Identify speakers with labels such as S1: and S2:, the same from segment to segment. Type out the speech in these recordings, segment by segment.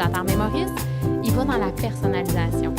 S1: collaborateur. Mais Maurice, il va dans la personnalisation.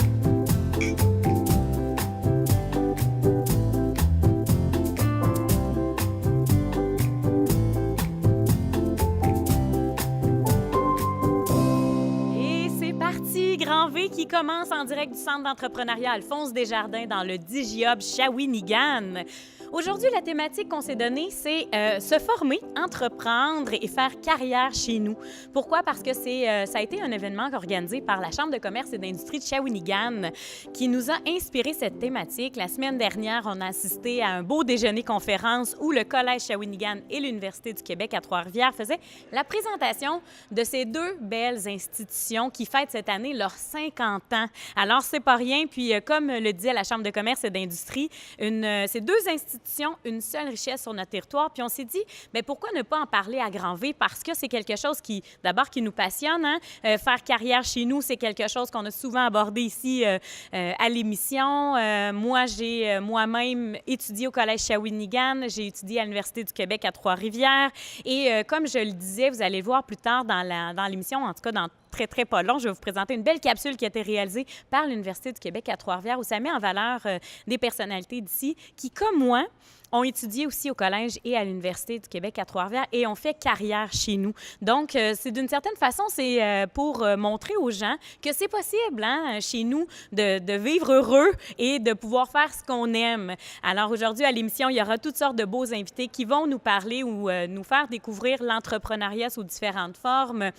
S1: Grand V qui commence en direct du Centre d'entrepreneuriat Alphonse Desjardins dans le DigiHub Shawinigan. Aujourd'hui, la thématique qu'on s'est donnée, c'est se former, entreprendre et faire carrière chez nous. Pourquoi? Parce que ça a été un événement organisé par la Chambre de commerce et d'industrie de Shawinigan qui nous a inspiré cette thématique. La semaine dernière, on a assisté à un beau déjeuner-conférence où le Collège Shawinigan et l'Université du Québec à Trois-Rivières faisaient la présentation de ces deux belles institutions qui fêtent cette année leurs 50 ans. Alors, c'est pas rien. Puis, comme le disait la Chambre de commerce et d'industrie, ces deux institutions, une seule richesse sur notre territoire. Puis on s'est dit, bien, pourquoi ne pas en parler à Grand V? Parce que c'est quelque chose qui, d'abord, qui nous passionne. Hein? Faire carrière chez nous, c'est quelque chose qu'on a souvent abordé ici à l'émission. Moi, j'ai moi-même étudié au Collège Shawinigan. J'ai étudié à l'Université du Québec à Trois-Rivières. Et comme je le disais, vous allez le voir plus tard dans l'émission, en tout cas dans très, très pas long, je vais vous présenter une belle capsule qui a été réalisée par l'Université du Québec à Trois-Rivières où ça met en valeur des personnalités d'ici qui, comme moi, ont étudié aussi au Collège et à l'Université du Québec à Trois-Rivières et ont fait carrière chez nous. Donc, c'est d'une certaine façon, c'est pour montrer aux gens que c'est possible, hein, chez nous, de vivre heureux et de pouvoir faire ce qu'on aime. Alors, aujourd'hui, à l'émission, il y aura toutes sortes de beaux invités qui vont nous parler ou nous faire découvrir l'entrepreneuriat sous différentes formes,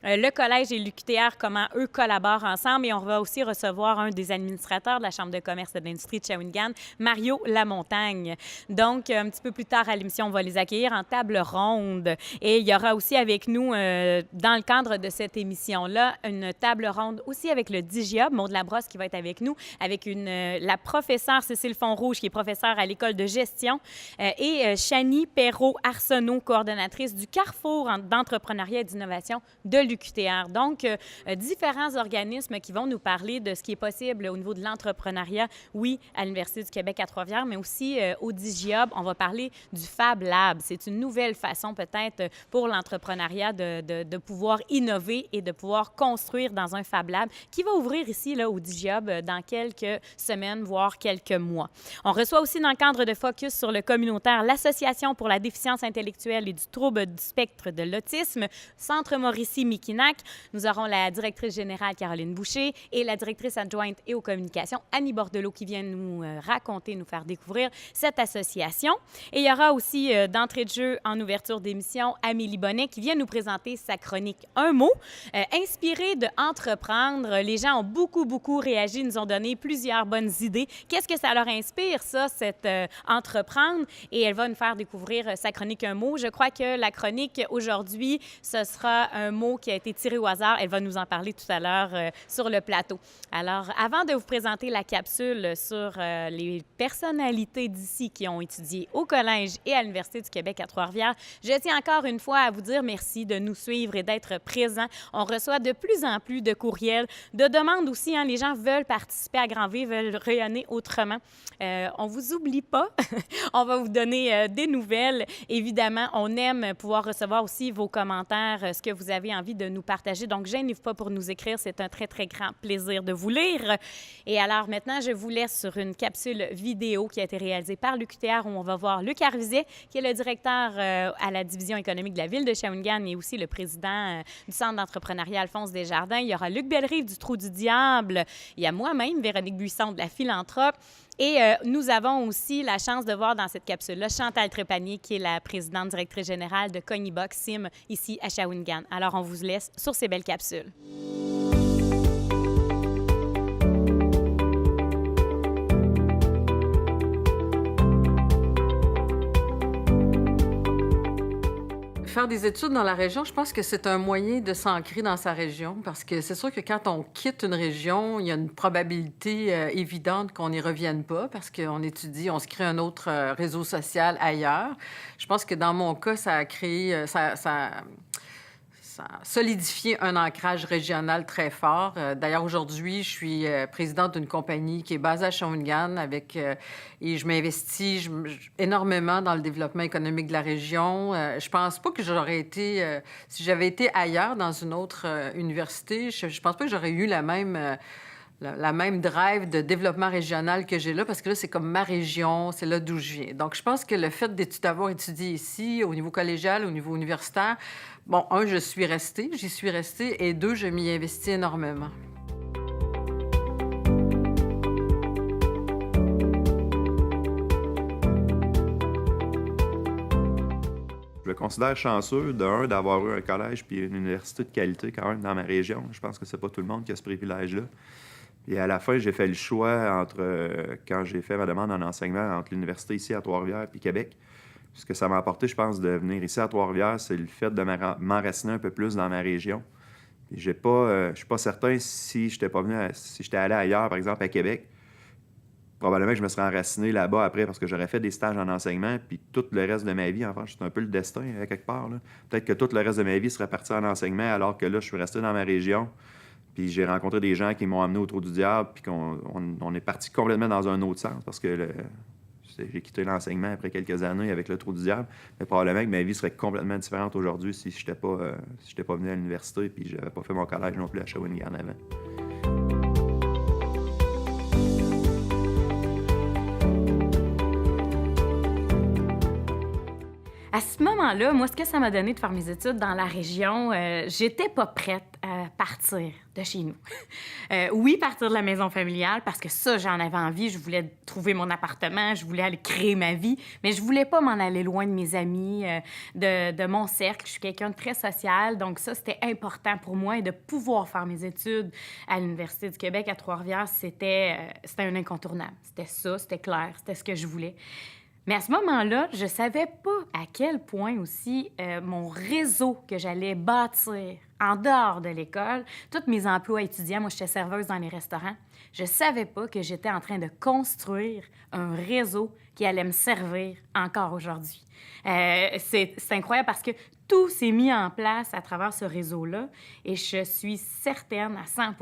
S1: le Collège et l'UQTR, comment eux collaborent ensemble. Et on va aussi recevoir un des administrateurs de la Chambre de commerce et d'industrie de Shawinigan, Mario Lamontagne. Donc, un petit peu plus tard à l'émission, on va les accueillir en table ronde. Et il y aura aussi avec nous, dans le cadre de cette émission-là, une table ronde aussi avec le DigiHub, Maud Labrosse qui va être avec nous, avec la professeure Cécile Fonrouge, qui est professeure à l'École de gestion, et Chanie Perrault-Arsenault, coordonnatrice du Carrefour d'entrepreneuriat et d'innovation de l'UQTR. Donc, différents organismes qui vont nous parler de ce qui est possible au niveau de l'entrepreneuriat, oui, à l'Université du Québec à Trois-Rivières, mais aussi au DigiHub. On va parler du Fab Lab. C'est une nouvelle façon peut-être pour l'entrepreneuriat de pouvoir innover et de pouvoir construire dans un Fab Lab qui va ouvrir ici là, au DigiHub dans quelques semaines, voire quelques mois. On reçoit aussi dans le cadre de Focus sur le communautaire l'Association pour la déficience intellectuelle et du trouble du spectre de l'autisme, Centre Mauricie-Miquinac. Nous aurons la directrice générale Caroline Boucher et la directrice adjointe et aux communications Annie Bordelot qui viennent nous raconter, nous faire découvrir cette association. Et il y aura aussi d'entrée de jeu en ouverture d'émission Amélie Bonnet qui vient nous présenter sa chronique Un mot. Inspirée de entreprendre, les gens ont beaucoup réagi, nous ont donné plusieurs bonnes idées. Qu'est-ce que ça leur inspire, ça, cette entreprendre? Et elle va nous faire découvrir sa chronique Un mot. Je crois que la chronique aujourd'hui, ce sera un mot qui a été tiré au hasard. Elle va nous en parler tout à l'heure sur le plateau. Alors, avant de vous présenter la capsule sur les personnalités d'ici qui ont étudié au Collège et à l'Université du Québec à Trois-Rivières, je tiens encore une fois à vous dire merci de nous suivre et d'être présents. On reçoit de plus en plus de courriels, de demandes aussi. Hein, les gens veulent participer à Grand V, veulent rayonner autrement. On ne vous oublie pas. On va vous donner des nouvelles. Évidemment, on aime pouvoir recevoir aussi vos commentaires, ce que vous avez envie de nous partager. Donc, gênez-vous pas pour nous écrire. C'est un très, très grand plaisir de vous lire. Et alors, maintenant, je vous laisse sur une capsule vidéo qui a été réalisée par l'UQTR où on va voir Luc Arvizet, qui est le directeur à la division économique de la ville de Shawinigan et aussi le président du Centre d'entrepreneuriat Alphonse Desjardins. Il y aura Luc Bellerive du Trou du Diable. Il y a moi-même, Véronique Buisson de la Philanthrope. Et nous avons aussi la chance de voir dans cette capsule-là Chantal Trépanier, qui est la présidente directrice générale de Cognibox Sim ici à Shawinigan. Alors, on vous laisse sur ces belles capsules.
S2: Faire des études dans la région, je pense que c'est un moyen de s'ancrer dans sa région parce que c'est sûr que quand on quitte une région, il y a une probabilité évidente qu'on n'y revienne pas parce qu'on étudie, on se crée un autre réseau social ailleurs. Je pense que dans mon cas, ça a créé... ça a solidifié un ancrage régional très fort. D'ailleurs, aujourd'hui, je suis présidente d'une compagnie qui est basée à Shawinigan et je m'investis énormément dans le développement économique de la région. Je pense pas que j'aurais été... si j'avais été ailleurs, dans une autre université, je pense pas que j'aurais eu la même drive de développement régional que j'ai là, parce que là, c'est comme ma région, c'est là d'où je viens. Donc, je pense que le fait d'avoir étudié ici, au niveau collégial, au niveau universitaire, bon, j'y suis restée, et deux, je m'y investis énormément.
S3: Je me considère chanceux, d'avoir eu un collège puis une université de qualité quand même dans ma région. Je pense que c'est pas tout le monde qui a ce privilège-là. Et à la fin, j'ai fait le choix quand j'ai fait ma demande en enseignement entre l'université ici à Trois-Rivières puis Québec. Ce que ça m'a apporté, je pense, de venir ici à Trois-Rivières, c'est le fait de m'enraciner un peu plus dans ma région. Puis je suis pas certain si j'étais allé ailleurs, par exemple à Québec, probablement que je me serais enraciné là-bas après parce que j'aurais fait des stages en enseignement, puis tout le reste de ma vie, enfin, c'est un peu le destin quelque part, là. Peut-être que tout le reste de ma vie serait parti en enseignement alors que là, je suis resté dans ma région. Puis j'ai rencontré des gens qui m'ont amené au Trou du Diable, puis on est parti complètement dans un autre sens parce que j'ai quitté l'enseignement après quelques années avec le Trou du Diable. Mais probablement que ma vie serait complètement différente aujourd'hui si je n'étais pas venu à l'université puis je n'avais pas fait mon collège non plus à Shawinigan avant.
S1: À ce moment-là, moi, ce que ça m'a donné de faire mes études dans la région, j'étais pas prête à partir de chez nous. Oui, partir de la maison familiale, parce que ça, j'en avais envie. Je voulais trouver mon appartement, je voulais aller créer ma vie, mais je voulais pas m'en aller loin de mes amis, de mon cercle. Je suis quelqu'un de très social, donc ça, c'était important pour moi. Et de pouvoir faire mes études à l'Université du Québec à Trois-Rivières, c'était un incontournable. C'était ça, c'était clair, c'était ce que je voulais. Mais à ce moment-là, je savais pas à quel point aussi mon réseau que j'allais bâtir en dehors de l'école, tous mes emplois étudiants, moi, j'étais serveuse dans les restaurants, je savais pas que j'étais en train de construire un réseau qui allait me servir encore aujourd'hui. C'est incroyable parce que tout s'est mis en place à travers ce réseau-là et je suis certaine à 100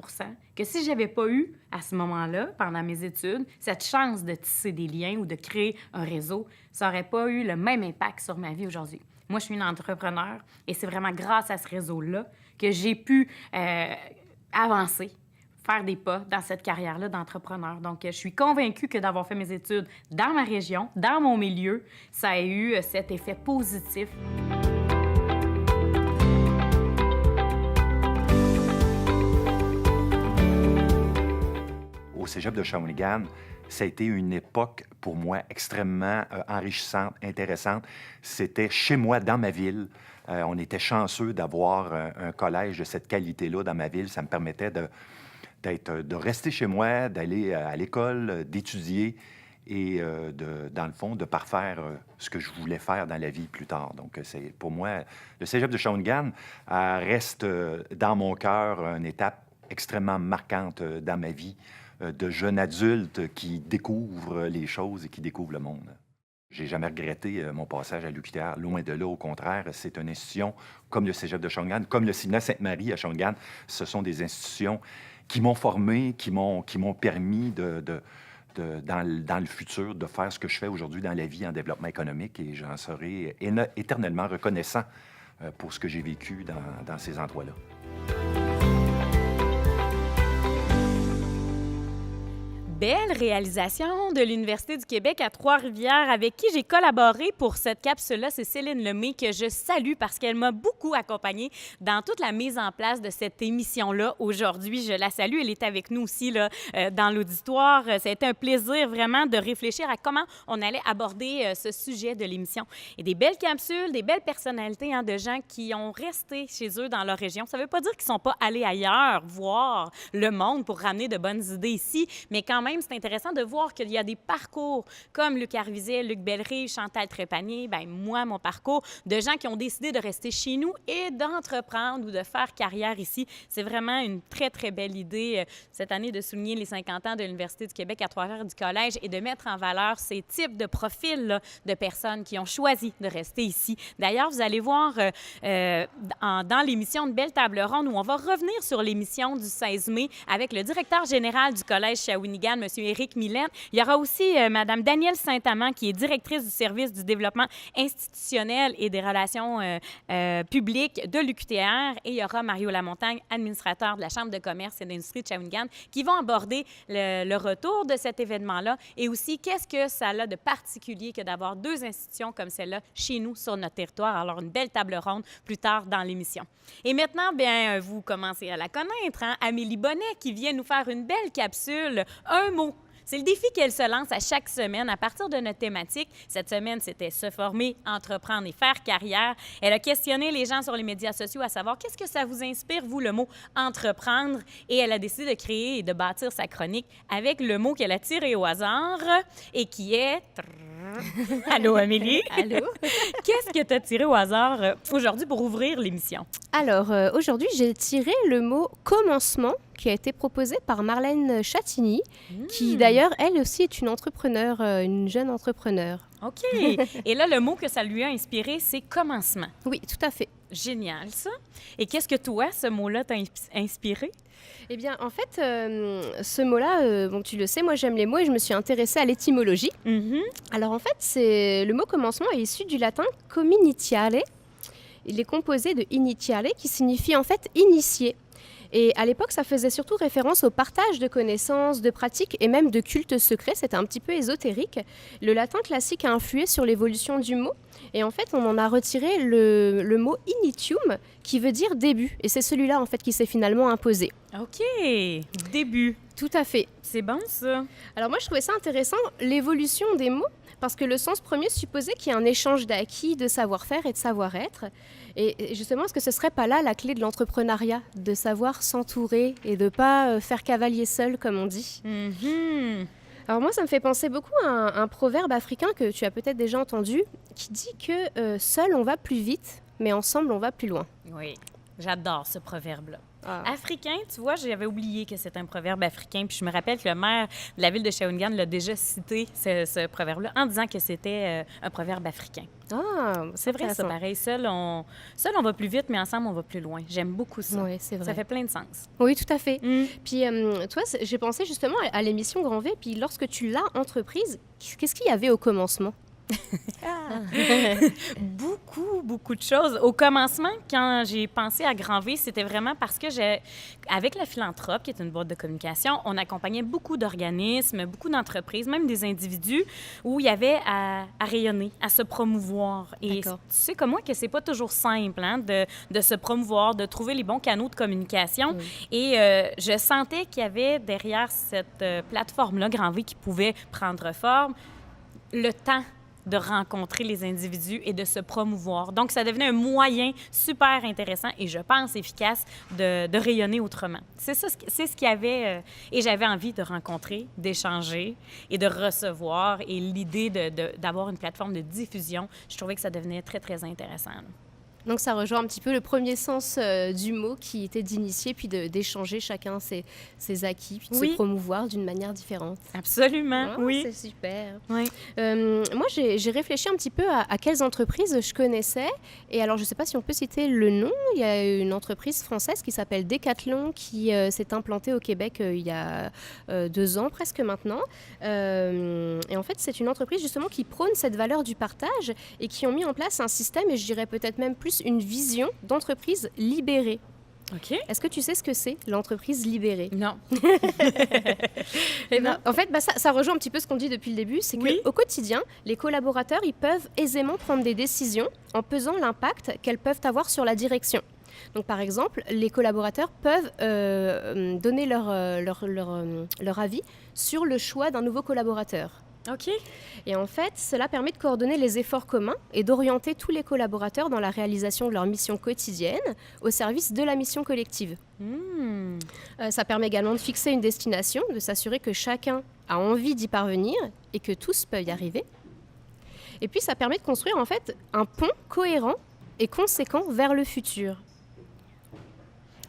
S1: que si j'avais pas eu, à ce moment-là, pendant mes études, cette chance de tisser des liens ou de créer un réseau, ça n'aurait pas eu le même impact sur ma vie aujourd'hui. Moi, je suis une entrepreneur et c'est vraiment grâce à ce réseau-là que j'ai pu avancer, faire des pas dans cette carrière-là d'entrepreneur. Donc, je suis convaincue que d'avoir fait mes études dans ma région, dans mon milieu, ça a eu cet effet positif.
S4: Au cégep de Shawinigan, ça a été une époque pour moi extrêmement enrichissante, intéressante. C'était chez moi, dans ma ville. On était chanceux d'avoir un collège de cette qualité-là dans ma ville. Ça me permettait de rester chez moi, d'aller à l'école, d'étudier et, dans le fond, de parfaire ce que je voulais faire dans la vie plus tard. Donc, pour moi, le cégep de Shawinigan reste dans mon cœur une étape extrêmement marquante dans ma vie de jeune adulte qui découvre les choses et qui découvre le monde. J'ai jamais regretté mon passage à l'UQTR, loin de là, au contraire. C'est une institution comme le cégep de Shawinigan, comme le Cinéma Sainte-Marie à Shawinigan. Ce sont des institutions qui m'ont formé, qui m'ont permis dans le futur de faire ce que je fais aujourd'hui dans la vie en développement économique et j'en serai éternellement reconnaissant pour ce que j'ai vécu dans ces endroits-là.
S1: Belle réalisation de l'Université du Québec à Trois-Rivières avec qui j'ai collaboré pour cette capsule-là. C'est Céline Lemay que je salue parce qu'elle m'a beaucoup accompagnée dans toute la mise en place de cette émission-là aujourd'hui. Je la salue. Elle est avec nous aussi là, dans l'auditoire. Ça a été un plaisir vraiment de réfléchir à comment on allait aborder ce sujet de l'émission. Et des belles capsules, des belles personnalités de gens qui ont resté chez eux dans leur région. Ça ne veut pas dire qu'ils ne sont pas allés ailleurs voir le monde pour ramener de bonnes idées ici, mais quand même même, c'est intéressant de voir qu'il y a des parcours comme Luc Arviset, Luc Bellerive, Chantal Trépanier, ben moi, mon parcours, de gens qui ont décidé de rester chez nous et d'entreprendre ou de faire carrière ici. C'est vraiment une très, très belle idée cette année de souligner les 50 ans de l'Université du Québec à Trois-Rivières du Collège et de mettre en valeur ces types de profils-là de personnes qui ont choisi de rester ici. D'ailleurs, vous allez voir dans l'émission de Belle Table Ronde où on va revenir sur l'émission du 16 mai avec le directeur général du Collège Shawinigan, M. Éric Millette. Il y aura aussi Mme Danielle Saint-Amand, qui est directrice du service du développement institutionnel et des relations publiques de l'UQTR. Et il y aura Mario Lamontagne, administrateur de la Chambre de commerce et d'industrie de Shawinigan, qui vont aborder le retour de cet événement-là et aussi qu'est-ce que ça a de particulier que d'avoir deux institutions comme celle-là chez nous sur notre territoire. Alors, une belle table ronde plus tard dans l'émission. Et maintenant, bien, vous commencez à la connaître, hein? Amélie Bonnet qui vient nous faire une belle capsule, un mot. C'est le défi qu'elle se lance à chaque semaine à partir de notre thématique. Cette semaine, c'était se former, entreprendre et faire carrière. Elle a questionné les gens sur les médias sociaux à savoir qu'est-ce que ça vous inspire, vous, le mot entreprendre. Et elle a décidé de créer et de bâtir sa chronique avec le mot qu'elle a tiré au hasard et qui est... Allô, Amélie?
S5: Allô?
S1: Qu'est-ce que tu as tiré au hasard aujourd'hui pour ouvrir l'émission?
S5: Alors, aujourd'hui, j'ai tiré le mot « commencement » qui a été proposé par Marlène Chatigny, qui d'ailleurs, elle aussi, est une jeune entrepreneure.
S1: OK. Et là, le mot que ça lui a inspiré, c'est « commencement ».
S5: Oui, tout à fait.
S1: Génial, ça. Et qu'est-ce que toi, ce mot-là, t'a inspiré?
S5: Eh bien, en fait, ce mot-là, bon, tu le sais, moi, j'aime les mots et je me suis intéressée à l'étymologie. Alors, en fait, le mot « commencement » est issu du latin « cominitiale ». Il est composé de « initiale » qui signifie, en fait, « initier ». Et à l'époque, ça faisait surtout référence au partage de connaissances, de pratiques et même de cultes secrets. C'était un petit peu ésotérique. Le latin classique a influé sur l'évolution du mot. Et en fait, on en a retiré le mot initium, qui veut dire début. Et c'est celui-là, en fait, qui s'est finalement imposé.
S1: OK. Début.
S5: Tout à fait.
S1: C'est bon, ça.
S5: Alors moi, je trouvais ça intéressant, l'évolution des mots, parce que le sens premier supposait qu'il y ait un échange d'acquis, de savoir-faire et de savoir-être. Et justement, est-ce que ce ne serait pas là la clé de l'entrepreneuriat, de savoir s'entourer et de ne pas faire cavalier seul, comme on dit? Alors moi, ça me fait penser beaucoup à un proverbe africain que tu as peut-être déjà entendu, qui dit que seul on va plus vite, mais ensemble on va plus loin.
S1: Oui, j'adore ce proverbe-là.
S5: Ah.
S1: Africain, tu vois, j'avais oublié que c'était un proverbe africain. Puis je me rappelle que le maire de la ville de Shawinigan l'a déjà cité, ce proverbe-là, en disant que c'était un proverbe africain.
S5: Ah,
S1: c'est vrai, ça, pareil. Seul, on va plus vite, mais ensemble, on va plus loin. J'aime beaucoup ça.
S5: Oui, c'est vrai.
S1: Ça fait plein de sens.
S5: Oui, tout à fait. Puis, toi, j'ai pensé justement à l'émission Grand V. Puis, lorsque tu l'as entreprise, qu'est-ce qu'il y avait au commencement?
S1: Beaucoup de choses. Au commencement, quand j'ai pensé à Grand V, c'était vraiment parce que avec la Philanthrope, qui est une boîte de communication, on accompagnait beaucoup d'organismes, beaucoup d'entreprises, même des individus, où il y avait à rayonner, à se promouvoir. Et tu sais comme moi que c'est pas toujours simple hein, de se promouvoir, de trouver les bons canaux de communication. Et je sentais qu'il y avait derrière cette plateforme-là, Grand V, qui pouvait prendre forme, le temps de rencontrer les individus et de se promouvoir. Donc, ça devenait un moyen super intéressant et, je pense, efficace de rayonner autrement. C'est ça, c'est ce qu'il y avait et j'avais envie de rencontrer, d'échanger et de recevoir. Et l'idée d'avoir une plateforme de diffusion, je trouvais que ça devenait très, très intéressant.
S5: Donc, ça rejoint un petit peu le premier sens du mot qui était d'initier puis d'échanger chacun ses acquis puis de se promouvoir d'une manière différente.
S1: Absolument, oui.
S5: C'est super.
S1: Oui.
S5: Moi, j'ai réfléchi un petit peu à quelles entreprises je connaissais. Et alors, je ne sais pas si on peut citer le nom. Il y a une entreprise française qui s'appelle Decathlon qui s'est implantée au Québec il y a 2 ans presque maintenant. Et en fait, c'est une entreprise justement qui prône cette valeur du partage et qui ont mis en place un système, et je dirais peut-être même plus une vision d'entreprise libérée.
S1: OK.
S5: Est-ce que tu sais ce que c'est, l'entreprise libérée?
S1: Non.
S5: En fait, ça rejoint un petit peu ce qu'on dit depuis le début, c'est qu'au quotidien, les collaborateurs, ils peuvent aisément prendre des décisions en pesant l'impact qu'elles peuvent avoir sur la direction. Donc, par exemple, les collaborateurs peuvent donner leur avis sur le choix d'un nouveau collaborateur.
S1: OK.
S5: Et en fait, cela permet de coordonner les efforts communs et d'orienter tous les collaborateurs dans la réalisation de leur mission quotidienne au service de la mission collective. Ça permet également de fixer une destination, de s'assurer que chacun a envie d'y parvenir et que tous peuvent y arriver. Et puis, ça permet de construire en fait un pont cohérent et conséquent vers le futur.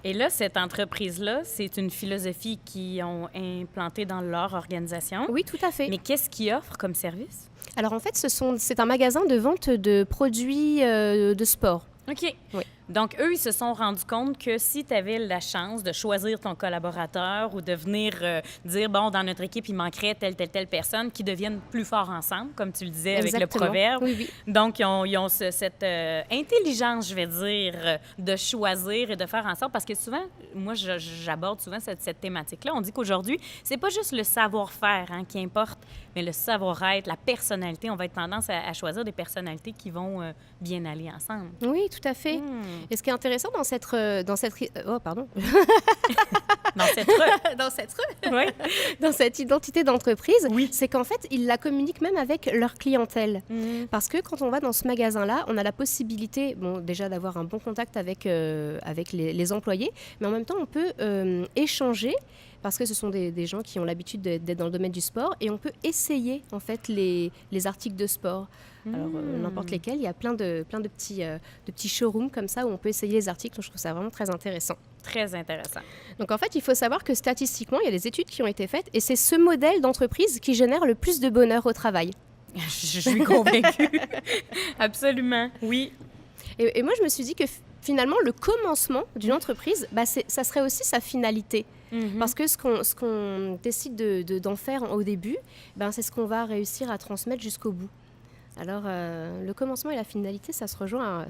S1: Et là, cette entreprise-là, c'est une philosophie qu'ils ont implantée dans leur organisation.
S5: Oui, tout à fait.
S1: Mais qu'est-ce qu'ils offrent comme service?
S5: Alors en fait, c'est un magasin de vente de produits de sport.
S1: OK.
S5: Oui.
S1: Donc, eux, ils se sont rendus compte que si tu avais la chance de choisir ton collaborateur ou de venir dire, bon, dans notre équipe, il manquerait telle personne, qui deviennent plus forts ensemble, comme tu le disais avec le
S5: Exactement.
S1: proverbe.
S5: Oui, oui.
S1: Donc, ils ont cette intelligence, je vais dire, de choisir et de faire en sorte, parce que souvent, moi, j'aborde souvent cette thématique-là. On dit qu'aujourd'hui, c'est pas juste le savoir-faire qui importe, mais le savoir-être, la personnalité. On va être tendance à choisir des personnalités qui vont bien aller ensemble.
S5: Oui, tout à fait. Et ce qui est intéressant dans cette
S1: Oui.
S5: dans cette identité d'entreprise,
S1: Oui.
S5: c'est qu'en fait, ils la communiquent même avec leur clientèle. Parce que quand on va dans ce magasin-là, on a la possibilité, bon, déjà d'avoir un bon contact avec les employés, mais en même temps, on peut échanger parce que ce sont des gens qui ont l'habitude d'être dans le domaine du sport et on peut essayer en fait les articles de sport. Alors n'importe lesquels, il y a plein de petits showrooms comme ça où on peut essayer les articles, donc je trouve ça vraiment très intéressant.
S1: Très intéressant.
S5: Donc en fait, il faut savoir que statistiquement, il y a des études qui ont été faites et c'est ce modèle d'entreprise qui génère le plus de bonheur au travail.
S1: Je suis convaincue. Absolument, oui.
S5: Et moi, je me suis dit que finalement, le commencement d'une entreprise, ça serait aussi sa finalité. Parce que ce qu'on décide d'en faire au début, c'est ce qu'on va réussir à transmettre jusqu'au bout. Alors, le commencement et la finalité, ça se rejoint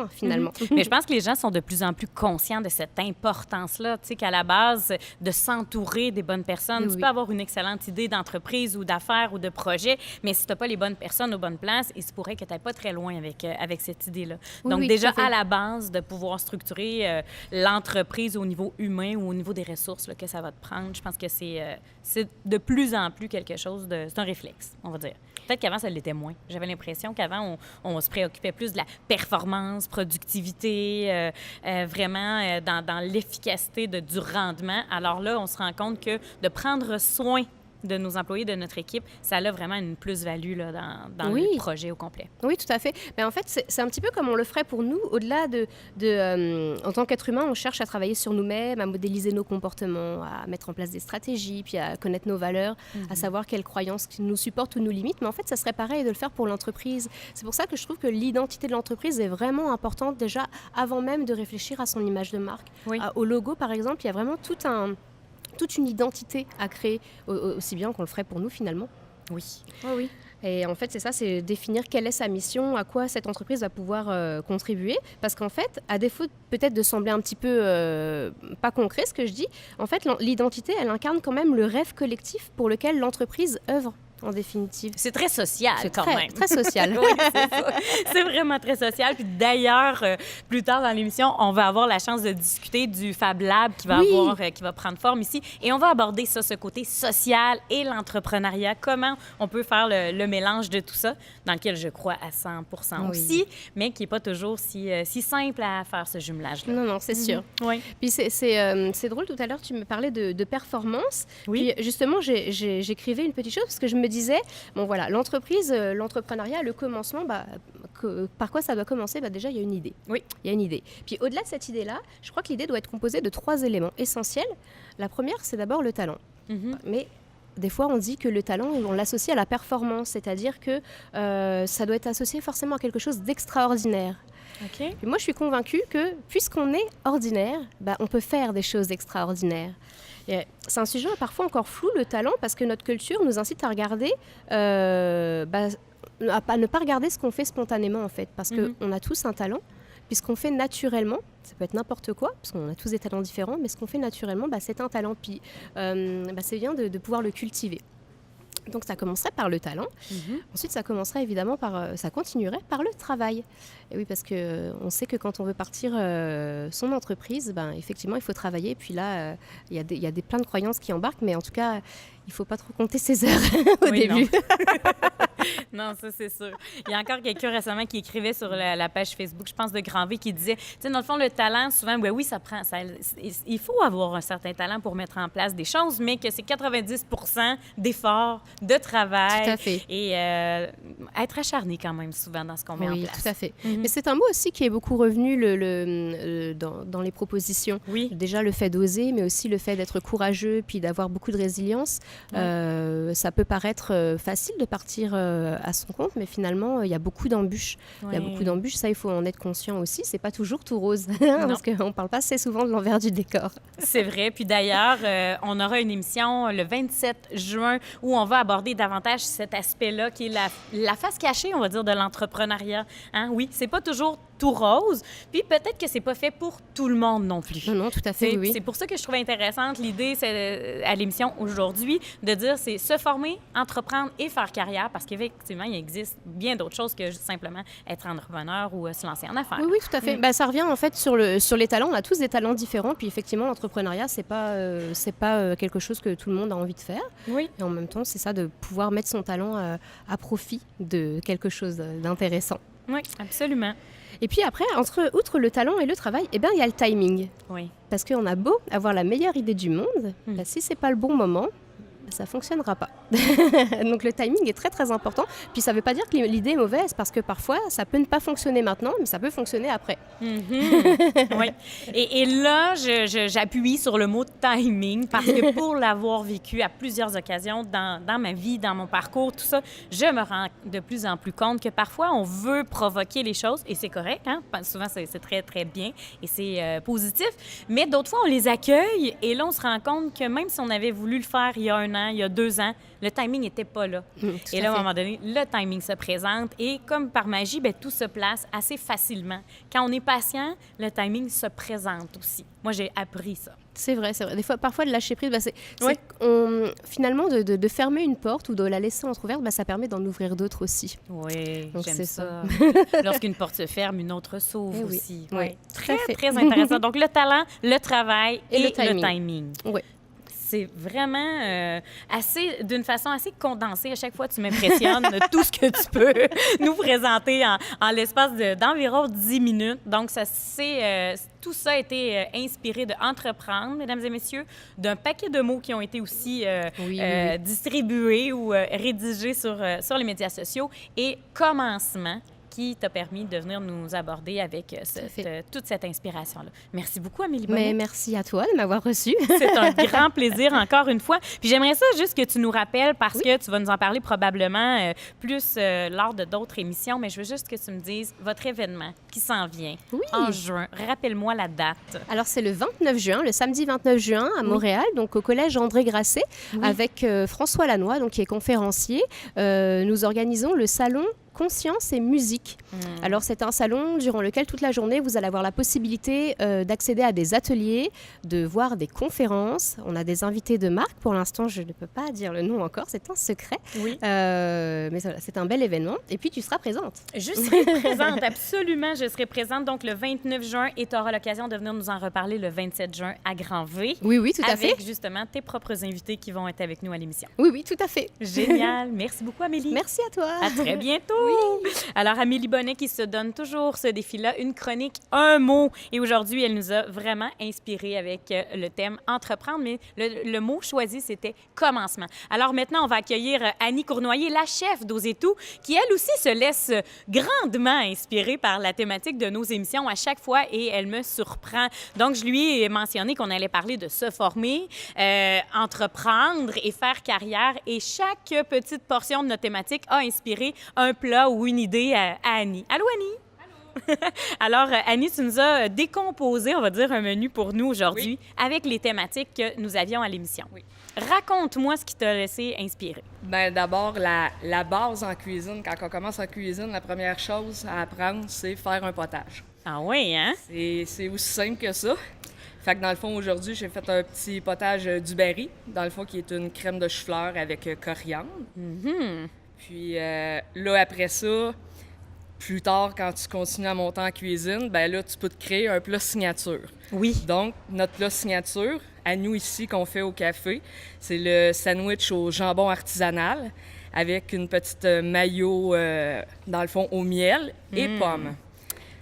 S5: finalement.
S1: Mais je pense que les gens sont de plus en plus conscients de cette importance-là, tu sais, qu'à la base, de s'entourer des bonnes personnes.
S5: Oui,
S1: Tu
S5: oui.
S1: peux avoir une excellente idée d'entreprise ou d'affaires ou de projet, mais si tu n'as pas les bonnes personnes aux bonnes places, il se pourrait que tu n'ailles pas très loin avec cette idée-là.
S5: Oui,
S1: Donc,
S5: oui,
S1: déjà,
S5: tout à fait.
S1: à la base, de pouvoir structurer l'entreprise au niveau humain ou au niveau des ressources là, que ça va te prendre, je pense que c'est de plus en plus quelque chose de... C'est un réflexe, on va dire. Peut-être qu'avant, ça l'était moins. J'avais l'impression qu'avant, on se préoccupait plus de la performance, productivité, vraiment dans l'efficacité du rendement. Alors là, on se rend compte que de prendre soin de nos employés, de notre équipe, ça a vraiment une plus-value là, dans
S5: Oui.
S1: le projet au complet.
S5: Oui, tout à fait. Mais en fait, c'est un petit peu comme on le ferait pour nous. Au-delà en tant qu'être humain, on cherche à travailler sur nous-mêmes, à modéliser nos comportements, à mettre en place des stratégies, puis à connaître nos valeurs, à savoir quelles croyances nous supportent ou nous limitent. Mais en fait, ça serait pareil de le faire pour l'entreprise. C'est pour ça que je trouve que l'identité de l'entreprise est vraiment importante déjà avant même de réfléchir à son image de marque.
S1: Oui.
S5: Au logo, par exemple, il y a vraiment toute une identité à créer, aussi bien qu'on le ferait pour nous finalement.
S1: Oui.
S5: Oui. Et en fait, c'est ça, c'est définir quelle est sa mission, à quoi cette entreprise va pouvoir contribuer. Parce qu'en fait, à défaut peut-être de sembler un petit peu pas concret ce que je dis, en fait, l'identité, elle incarne quand même le rêve collectif pour lequel l'entreprise œuvre, en définitive.
S1: C'est très social
S5: C'est
S1: quand
S5: très,
S1: même.
S5: très social.
S1: Oui, c'est ça. C'est vraiment très social. Puis d'ailleurs, plus tard dans l'émission, on va avoir la chance de discuter du Fab Lab qui va prendre forme ici. Et on va aborder ça, ce côté social et l'entrepreneuriat. Comment on peut faire le mélange de tout ça, dans lequel je crois à 100
S5: Oui.
S1: aussi, mais qui n'est pas toujours si simple à faire, ce jumelage-là.
S5: Non, c'est sûr.
S1: Oui.
S5: Puis c'est drôle, tout à l'heure, tu me parlais de performance.
S1: Oui.
S5: Puis justement, j'écrivais une petite chose parce que je me disais, bon voilà, l'entreprise, l'entrepreneuriat, le commencement, par quoi ça doit commencer? Déjà, il y a une idée.
S1: Oui.
S5: Il y a une idée. Puis au-delà de cette idée-là, je crois que l'idée doit être composée de 3 éléments essentiels. La première, c'est d'abord le talent. Mais des fois, on dit que le talent, on l'associe à la performance, c'est-à-dire que ça doit être associé forcément à quelque chose d'extraordinaire.
S1: OK.
S5: Et moi, je suis convaincue que puisqu'on est ordinaire, on peut faire des choses extraordinaires. Et c'est un sujet parfois encore flou, le talent, parce que notre culture nous incite à regarder, à ne pas regarder ce qu'on fait spontanément, en fait, parce qu'on a tous un talent, puisqu'on fait naturellement, ça peut être n'importe quoi, parce qu'on a tous des talents différents, mais ce qu'on fait naturellement, c'est un talent, puis c'est bien de pouvoir le cultiver. Donc ça commencerait par le talent. Ensuite, ça continuerait par le travail. Et oui, parce que on sait que quand on veut partir son entreprise, effectivement, il faut travailler. Et puis là, il y a plein de croyances qui embarquent, mais en tout cas, Il faut pas trop compter ses heures au
S1: Oui,
S5: début.
S1: Non, ça, c'est sûr. Il y a encore quelqu'un récemment qui écrivait sur la page Facebook, je pense, de Grand V, qui disait, tu sais, dans le fond, le talent, souvent, oui, ça prend... il faut avoir un certain talent pour mettre en place des choses, mais que c'est 90 d'efforts, de travail.
S5: Tout à fait.
S1: Et être acharné quand même, souvent, dans ce qu'on met en
S5: Oui,
S1: place.
S5: tout à fait.
S1: Mhm.
S5: Mais c'est un mot aussi qui est beaucoup revenu dans les propositions.
S1: Oui.
S5: Déjà, le fait d'oser, mais aussi le fait d'être courageux, puis d'avoir beaucoup de résilience. Ça peut paraître facile de partir à son compte, mais finalement, il y a beaucoup d'embûches. Il y a beaucoup d'embûches, ça, il faut en être conscient aussi. C'est pas toujours tout rose, parce qu'on parle pas assez souvent de l'envers du décor.
S1: C'est vrai. Puis d'ailleurs, on aura une émission le 27 juin où on va aborder davantage cet aspect-là qui est la face cachée, on va dire, de l'entrepreneuriat. Hein? Oui, c'est pas toujours tout rose. Puis peut-être que c'est pas fait pour tout le monde non plus.
S5: Non, tout à fait, oui.
S1: C'est pour ça que je trouve intéressante l'idée à l'émission aujourd'hui de dire c'est se former, entreprendre et faire carrière parce qu'effectivement, il existe bien d'autres choses que juste simplement être entrepreneur ou se lancer en affaires.
S5: Oui, oui, tout à fait. Ça revient en fait sur les talents. On a tous des talents différents. Puis effectivement, l'entrepreneuriat, c'est pas quelque chose que tout le monde a envie de faire.
S1: Oui.
S5: Et en même temps, c'est ça de pouvoir mettre son talent à profit de quelque chose d'intéressant.
S1: Oui, absolument.
S5: Et puis après, outre le talent et le travail, il y a le timing.
S1: Oui.
S5: Parce qu'on a beau avoir la meilleure idée du monde, si c'est pas le bon moment, ça fonctionnera pas. Donc le timing est très très important. Puis ça veut pas dire que l'idée est mauvaise, parce que parfois ça peut ne pas fonctionner maintenant, mais ça peut fonctionner après.
S1: Oui. Et là, j'appuie sur le mot timing parce que pour l'avoir vécu à plusieurs occasions dans ma vie, dans mon parcours, tout ça, je me rends de plus en plus compte que parfois on veut provoquer les choses et c'est correct, hein? Souvent c'est très très bien et c'est positif, mais d'autres fois on les accueille et là on se rend compte que même si on avait voulu le faire il y a 1 an, il y a 2 ans, le timing n'était pas là. Et là, à un moment donné, le timing se présente et comme par magie, tout se place assez facilement. Quand on est patient, le timing se présente aussi. Moi, j'ai appris ça.
S5: C'est vrai. Parfois, de lâcher prise,
S1: Oui.
S5: finalement, de fermer une porte ou de la laisser entrouverte, ça permet d'en ouvrir d'autres aussi.
S1: Oui,
S5: Donc,
S1: j'aime
S5: c'est
S1: ça. Lorsqu'une porte se ferme, une autre s'ouvre
S5: oui.
S1: aussi.
S5: Oui.
S1: Ouais.
S5: Tout à
S1: Très,
S5: fait.
S1: très intéressant. Donc, le talent, le travail et le timing.
S5: Oui.
S1: C'est vraiment d'une façon assez condensée. À chaque fois, tu m'impressionnes tout ce que tu peux nous présenter en l'espace d'environ 10 minutes. Donc, tout ça a été inspiré de Entreprendre, mesdames et messieurs, d'un paquet de mots qui ont été aussi distribués ou rédigés sur les médias sociaux et Commencement, qui t'a permis de venir nous aborder avec toute cette inspiration-là. Merci beaucoup, Amélie Bonnet.
S5: Mais merci à toi de m'avoir reçue.
S1: C'est un grand plaisir, encore une fois. Puis j'aimerais ça juste que tu nous rappelles, parce que tu vas nous en parler probablement plus lors de d'autres émissions, mais je veux juste que tu me dises votre événement qui s'en vient en juin. Rappelle-moi la date.
S5: Alors, c'est le 29 juin, le samedi 29 juin à Montréal, donc au collège André Grasset, avec François Lannoy, donc, qui est conférencier. Nous organisons le salon Conscience et musique. Alors, c'est un salon durant lequel toute la journée, vous allez avoir la possibilité d'accéder à des ateliers, de voir des conférences. On a des invités de marque. Pour l'instant, je ne peux pas dire le nom encore, c'est un secret.
S1: Oui.
S5: Mais voilà, c'est un bel événement. Et puis, tu seras présente.
S1: Je serai présente, absolument. Je serai présente donc le 29 juin et tu auras l'occasion de venir nous en reparler le 27 juin à Grand V.
S5: Oui, tout à fait.
S1: Avec justement tes propres invités qui vont être avec nous à l'émission.
S5: Oui, tout à fait.
S1: Génial. Merci beaucoup, Amélie.
S5: Merci à toi.
S1: À très bientôt. Oui. Alors, Amélie Bonnet qui se donne toujours ce défi-là, une chronique, un mot. Et aujourd'hui, elle nous a vraiment inspirés avec le thème Entreprendre, mais le mot choisi, c'était commencement. Alors maintenant, on va accueillir Annie Cournoyer, la chef d'Oser Tout, qui elle aussi se laisse grandement inspirer par la thématique de nos émissions à chaque fois et elle me surprend. Donc, je lui ai mentionné qu'on allait parler de se former, entreprendre et faire carrière. Et chaque petite portion de notre thématique a inspiré un plat ou une idée à Annie. Allô, Annie? Allô? Alors, Annie, tu nous as décomposé, on va dire, un menu pour nous aujourd'hui avec les thématiques que nous avions à l'émission. Oui. Raconte-moi ce qui t'a laissé inspirer.
S6: Bien, d'abord, la base en cuisine. Quand on commence en cuisine, la première chose à apprendre, c'est faire un potage.
S1: Ah oui, hein?
S6: C'est aussi simple que ça. Fait que dans le fond, aujourd'hui, j'ai fait un petit potage du Berry, dans le fond, qui est une crème de chou-fleur avec coriandre.
S1: Mm-hmm.
S6: Puis là, après ça, plus tard, quand tu continues à monter en cuisine, bien là, tu peux te créer un plat signature.
S1: Oui.
S6: Donc, notre plat signature, à nous ici qu'on fait au café. C'est le sandwich au jambon artisanal avec une petite mayo, dans le fond, au miel et pommes.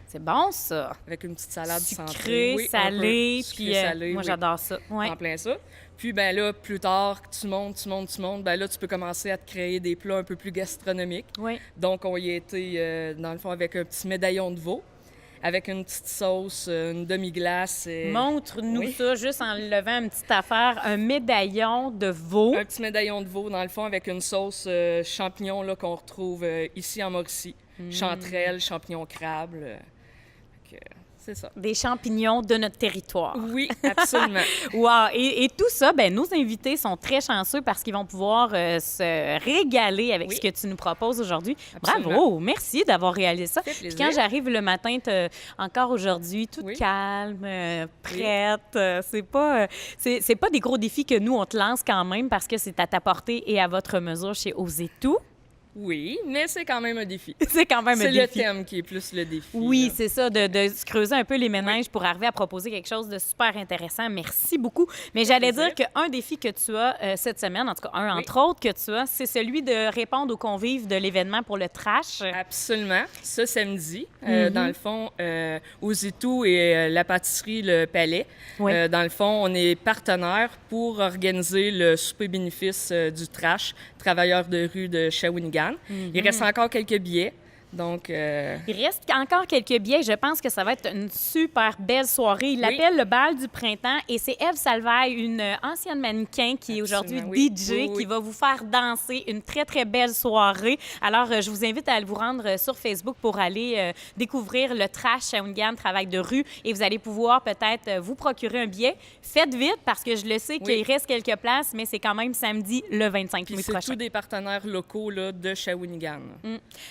S1: C'est bon, ça.
S6: Avec une petite salade
S1: Sucré,
S6: centrée. Oui, un peu
S1: salé,
S6: sucré,
S1: puis
S6: salé,
S1: moi,
S6: oui.
S1: j'adore ça. Ouais.
S6: En plein ça. Puis, ben là, plus tard, tu montes, ben là, tu peux commencer à te créer des plats un peu plus gastronomiques.
S1: Oui.
S6: Donc, on y a été, dans le fond, avec un petit médaillon de veau, avec une petite sauce, une demi-glace.
S1: Montre-nous
S6: Oui.
S1: ça, juste en levant une petite affaire, un médaillon de veau.
S6: Un petit médaillon de veau, dans le fond, avec une sauce champignon là, qu'on retrouve ici en Mauricie. Chanterelle, champignons crabe. Fait que, c'est ça.
S1: Des champignons de notre territoire.
S6: Oui, absolument.
S1: Wow! Et tout ça, ben nos invités sont très chanceux parce qu'ils vont pouvoir se régaler avec
S6: Oui.
S1: ce que tu nous proposes aujourd'hui.
S6: Absolument.
S1: Bravo! Merci d'avoir réalisé ça.
S6: Ça fait
S1: Puis
S6: plaisir.
S1: quand j'arrive le matin, encore aujourd'hui, toute
S6: Oui.
S1: calme, prête, c'est pas des gros défis que nous, on te lance quand même parce que c'est à ta portée et à votre mesure chez Oser Tout.
S6: Oui, mais c'est quand même un défi.
S1: C'est quand même un
S6: C'est le
S1: défi.
S6: thème qui est plus le défi.
S1: Oui,
S6: là.
S1: c'est ça, de se creuser un peu les méninges pour arriver à proposer quelque chose de super intéressant. Merci beaucoup. Mais j'allais dire
S6: plaisir.
S1: qu'un défi que tu as cette semaine, en tout cas un entre autres que tu as, c'est celui de répondre aux convives de l'événement pour le trash.
S6: Absolument. Ce samedi,
S1: Mm-hmm.
S6: dans le fond, Ozitou et la pâtisserie Le Palais,
S1: Oui.
S6: dans le fond, on est partenaires pour organiser le souper bénéfice du trash, travailleurs de rue de Shawinigan.
S1: Mm-hmm.
S6: Il reste encore quelques billets. Donc,
S1: Il reste encore quelques billets. Je pense que ça va être une super belle soirée. Il l'appelle le bal du printemps et c'est Ève Salvaille, une ancienne mannequin qui est aujourd'hui
S6: Absolument, oui.
S1: DJ,
S6: Oui, oui.
S1: qui va vous faire danser une très, très belle soirée. Alors, je vous invite à vous rendre sur Facebook pour aller découvrir le trash Shawinigan, travail de rue, et vous allez pouvoir peut-être vous procurer un billet. Faites vite parce que je le sais qu'il reste quelques places, mais c'est quand même samedi le 25
S6: puis
S1: mai
S6: c'est
S1: prochain.
S6: tous des partenaires locaux là, de Shawinigan.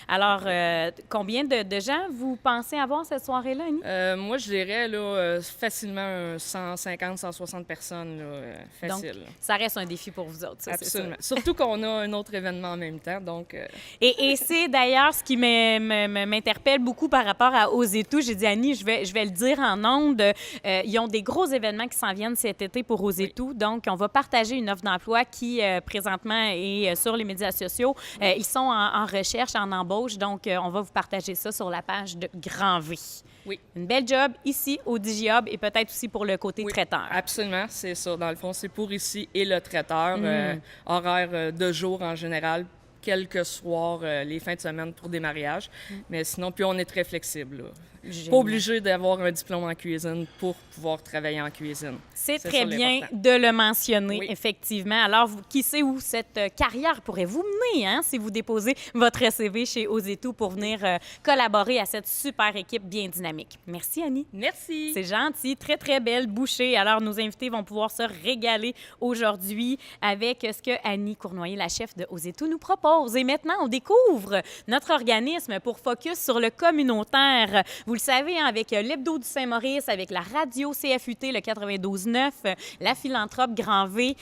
S1: Alors, combien de gens vous pensez avoir cette soirée-là, Annie?
S6: Moi, je dirais là, facilement 150, 160 personnes, là,
S1: Donc,
S6: facile.
S1: ça reste un défi pour vous autres, ça, c'est sûr.
S6: Absolument. Surtout qu'on a un autre événement en même temps, donc...
S1: Et c'est d'ailleurs ce qui m'interpelle beaucoup par rapport à Oser Tout. J'ai dit, Annie, je vais le dire en ondes. Ils ont des gros événements qui s'en viennent cet été pour Oser Tout. Donc, on va partager une offre d'emploi qui, présentement, est sur les médias sociaux. Ils sont en recherche, en embauche. Donc, on va vous partager ça sur la page de Grand V.
S6: Oui.
S1: Une belle job ici au DigiHub et peut-être aussi pour le côté
S6: Oui,
S1: traiteur.
S6: absolument, c'est ça. Dans le fond, c'est pour ici et le traiteur. Horaire de jour en général, quelques soirs, les fins de semaine pour des mariages. Mais sinon, puis on est très flexible. Là.
S1: Génial.
S6: Pas obligé d'avoir un diplôme en cuisine pour pouvoir travailler en cuisine.
S1: C'est
S6: C'est
S1: très
S6: ça,
S1: bien
S6: l'important.
S1: de le mentionner,
S6: Oui.
S1: effectivement. Alors, qui sait où cette carrière pourrait vous mener, hein, si vous déposez votre CV chez Oser Tout pour venir collaborer à cette super équipe bien dynamique. Merci, Annie.
S6: Merci!
S1: C'est gentil, très, très belle bouchée. Alors, nos invités vont pouvoir se régaler aujourd'hui avec ce que Annie Cournoyer, la chef de Oser Tout, nous propose. Et maintenant, on découvre notre organisme pour focus sur le communautaire. Vous le savez, hein, avec l'Hebdo du Saint-Maurice, avec la radio CFUT, le 92.9, la philanthrope Grand V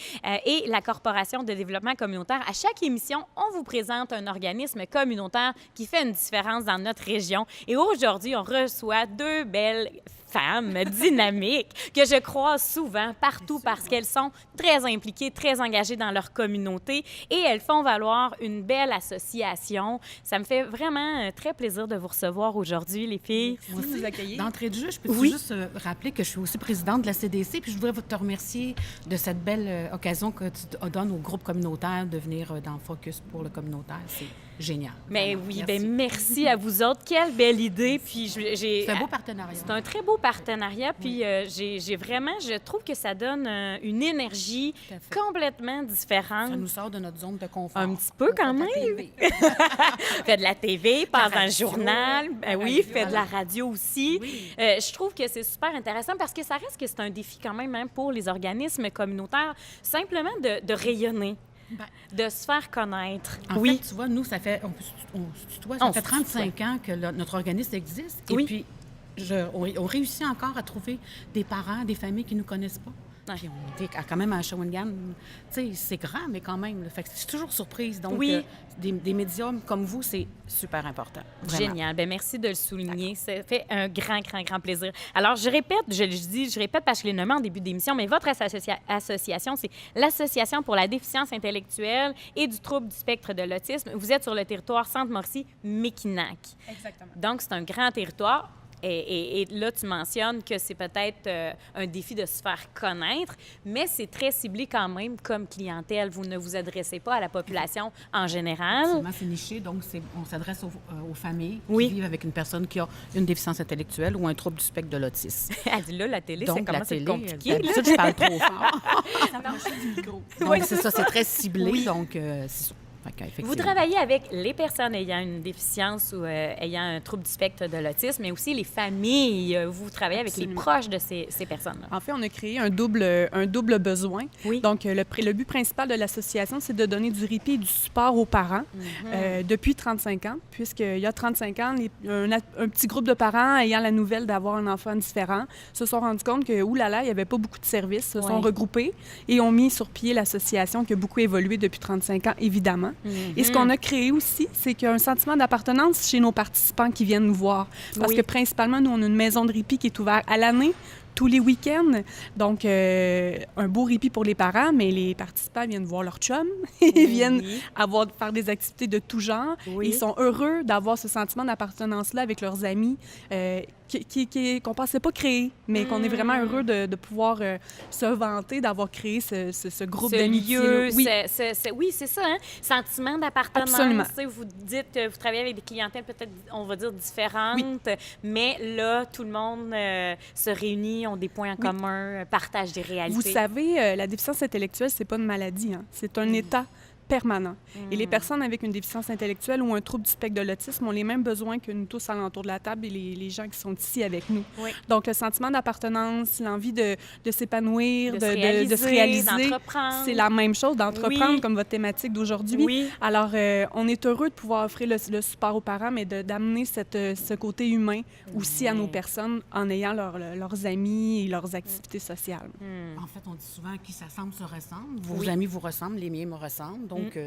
S1: et la Corporation de développement communautaire. À chaque émission, on vous présente un organisme communautaire qui fait une différence dans notre région. Et aujourd'hui, on reçoit deux belles femmes dynamiques que je croise souvent partout parce qu'elles sont très impliquées, très engagées dans leur communauté et elles font valoir une belle association. Ça me fait vraiment très plaisir de vous recevoir aujourd'hui, les filles.
S7: Moi aussi,
S6: vous accueillir.
S7: d'entrée de jeu, je peux
S1: Oui.
S7: juste rappeler que je suis aussi présidente de la CDC, puis je voudrais te remercier de cette belle occasion que tu donnes au groupe communautaire de venir dans Focus pour le communautaire. C'est génial.
S1: Mais
S7: Vraiment.
S1: oui,
S7: Merci.
S1: merci à vous autres. Quelle belle idée. Puis j'ai
S7: C'est un beau partenariat.
S1: C'est un très beau partenariat, puis j'ai vraiment, je trouve que ça donne une énergie
S7: Tout à fait.
S1: complètement différente.
S7: Ça nous sort de notre zone de confort.
S1: Un petit peu quand
S7: On fait
S1: même.
S7: de la TV.
S1: Fait de la TV, passe dans le
S7: radio,
S1: journal,
S7: la
S1: oui,
S7: radio,
S1: fait de la
S7: voilà.
S1: radio aussi.
S7: Oui.
S1: Je trouve que c'est super intéressant parce que ça reste que c'est un défi quand même hein, pour les organismes communautaires, simplement de rayonner,
S7: Ben,
S1: de se faire connaître.
S7: En
S1: oui.
S7: fait, tu vois, nous, ça fait, on se tutoie,
S1: On
S7: ça fait
S1: se tutoie.
S7: 35 ans que notre organisme existe.
S1: Oui.
S7: Et puis, on réussit encore à trouver des parents, des familles qui ne nous connaissent pas. Puis on était quand même à Shawinigan. Tu sais, c'est grand, mais quand même. Là. Fait que je suis toujours surprise. Donc,
S1: Oui.
S7: des médiums comme vous, c'est super important. Vraiment.
S1: Génial. Bien, merci de le souligner. Ça fait un grand, grand, grand plaisir. Alors, je répète, je répète parce que je l'ai nommé en début d'émission, mais votre association, c'est l'Association pour la déficience intellectuelle et du trouble du spectre de l'autisme. Vous êtes sur le territoire Sainte-Mauricie-Méquinac.
S8: Exactement.
S1: Donc, c'est un grand territoire. Et là, tu mentionnes que c'est peut-être un défi de se faire connaître, mais c'est très ciblé quand même comme clientèle. Vous ne vous adressez pas à la population en général.
S7: Absolument, c'est niché, donc on s'adresse aux familles
S1: Oui.
S7: qui vivent avec une personne qui a une déficience intellectuelle ou un trouble du spectre de l'autisme.
S1: Elle dit là, la télé, c'est
S7: Donc,
S1: comment
S7: la
S1: c'est
S7: télé,
S1: compliqué. là.
S7: d'habitude, je parle trop fort. Donc, c'est ça, c'est très ciblé,
S1: Oui.
S7: donc c'est ça. Fait qu'effectivement.
S1: Vous travaillez avec les personnes ayant une déficience ou ayant un trouble du spectre de l'autisme, mais aussi les familles. Vous travaillez avec
S8: Absolument.
S1: les proches de ces personnes-là.
S8: En fait, on a créé un double besoin.
S1: Oui.
S8: Donc, le but principal de l'association, c'est de donner du répit et du support aux parents depuis 35 ans, puisqu'il y a 35 ans, un petit groupe de parents ayant la nouvelle d'avoir un enfant différent se sont rendus compte que, oulala, il n'y avait pas beaucoup de services, se sont regroupés et ont mis sur pied l'association qui a beaucoup évolué depuis 35 ans, évidemment. Et ce qu'on a créé aussi, c'est qu'il y a un sentiment d'appartenance chez nos participants qui viennent nous voir. Parce que principalement, nous, on a une maison de répit qui est ouverte à l'année, tous les week-ends. Donc, un beau répit pour les parents, mais les participants viennent voir leur chum. Ils viennent faire des activités de tout genre.
S1: Oui.
S8: Ils sont heureux d'avoir ce sentiment d'appartenance-là avec leurs amis qu'on ne pensait pas créer, mais qu'on est vraiment heureux de pouvoir se vanter d'avoir créé ce groupe
S1: Ce
S8: d'amitié.
S1: lieu,
S8: Oui.
S1: oui, c'est ça, hein? Sentiment d'appartenance.
S8: Absolument.
S1: Tu sais, vous dites que vous travaillez avec des clientèles peut-être, on va dire, différentes, mais là, tout le monde se réunit, ont des points en commun, partagent des réalités.
S8: Vous savez, la déficience intellectuelle, c'est pas une maladie, hein? C'est un état permanent. Et les personnes avec une déficience intellectuelle ou un trouble du spectre de l'autisme ont les mêmes besoins que nous tous alentour de la table et les gens qui sont ici avec nous.
S1: Oui.
S8: Donc, le sentiment d'appartenance, l'envie de s'épanouir,
S1: De se réaliser, d'entreprendre.
S8: c'est la même chose, d'entreprendre
S1: Oui.
S8: comme votre thématique d'aujourd'hui.
S1: Oui.
S8: Alors, on est heureux de pouvoir offrir le support aux parents, mais d'amener ce côté humain aussi à nos personnes en ayant leurs amis et leurs activités sociales.
S7: En fait, on dit souvent qui s'assemble se ressemble. Vos amis vous ressemblent, les miens me ressemblent. Donc,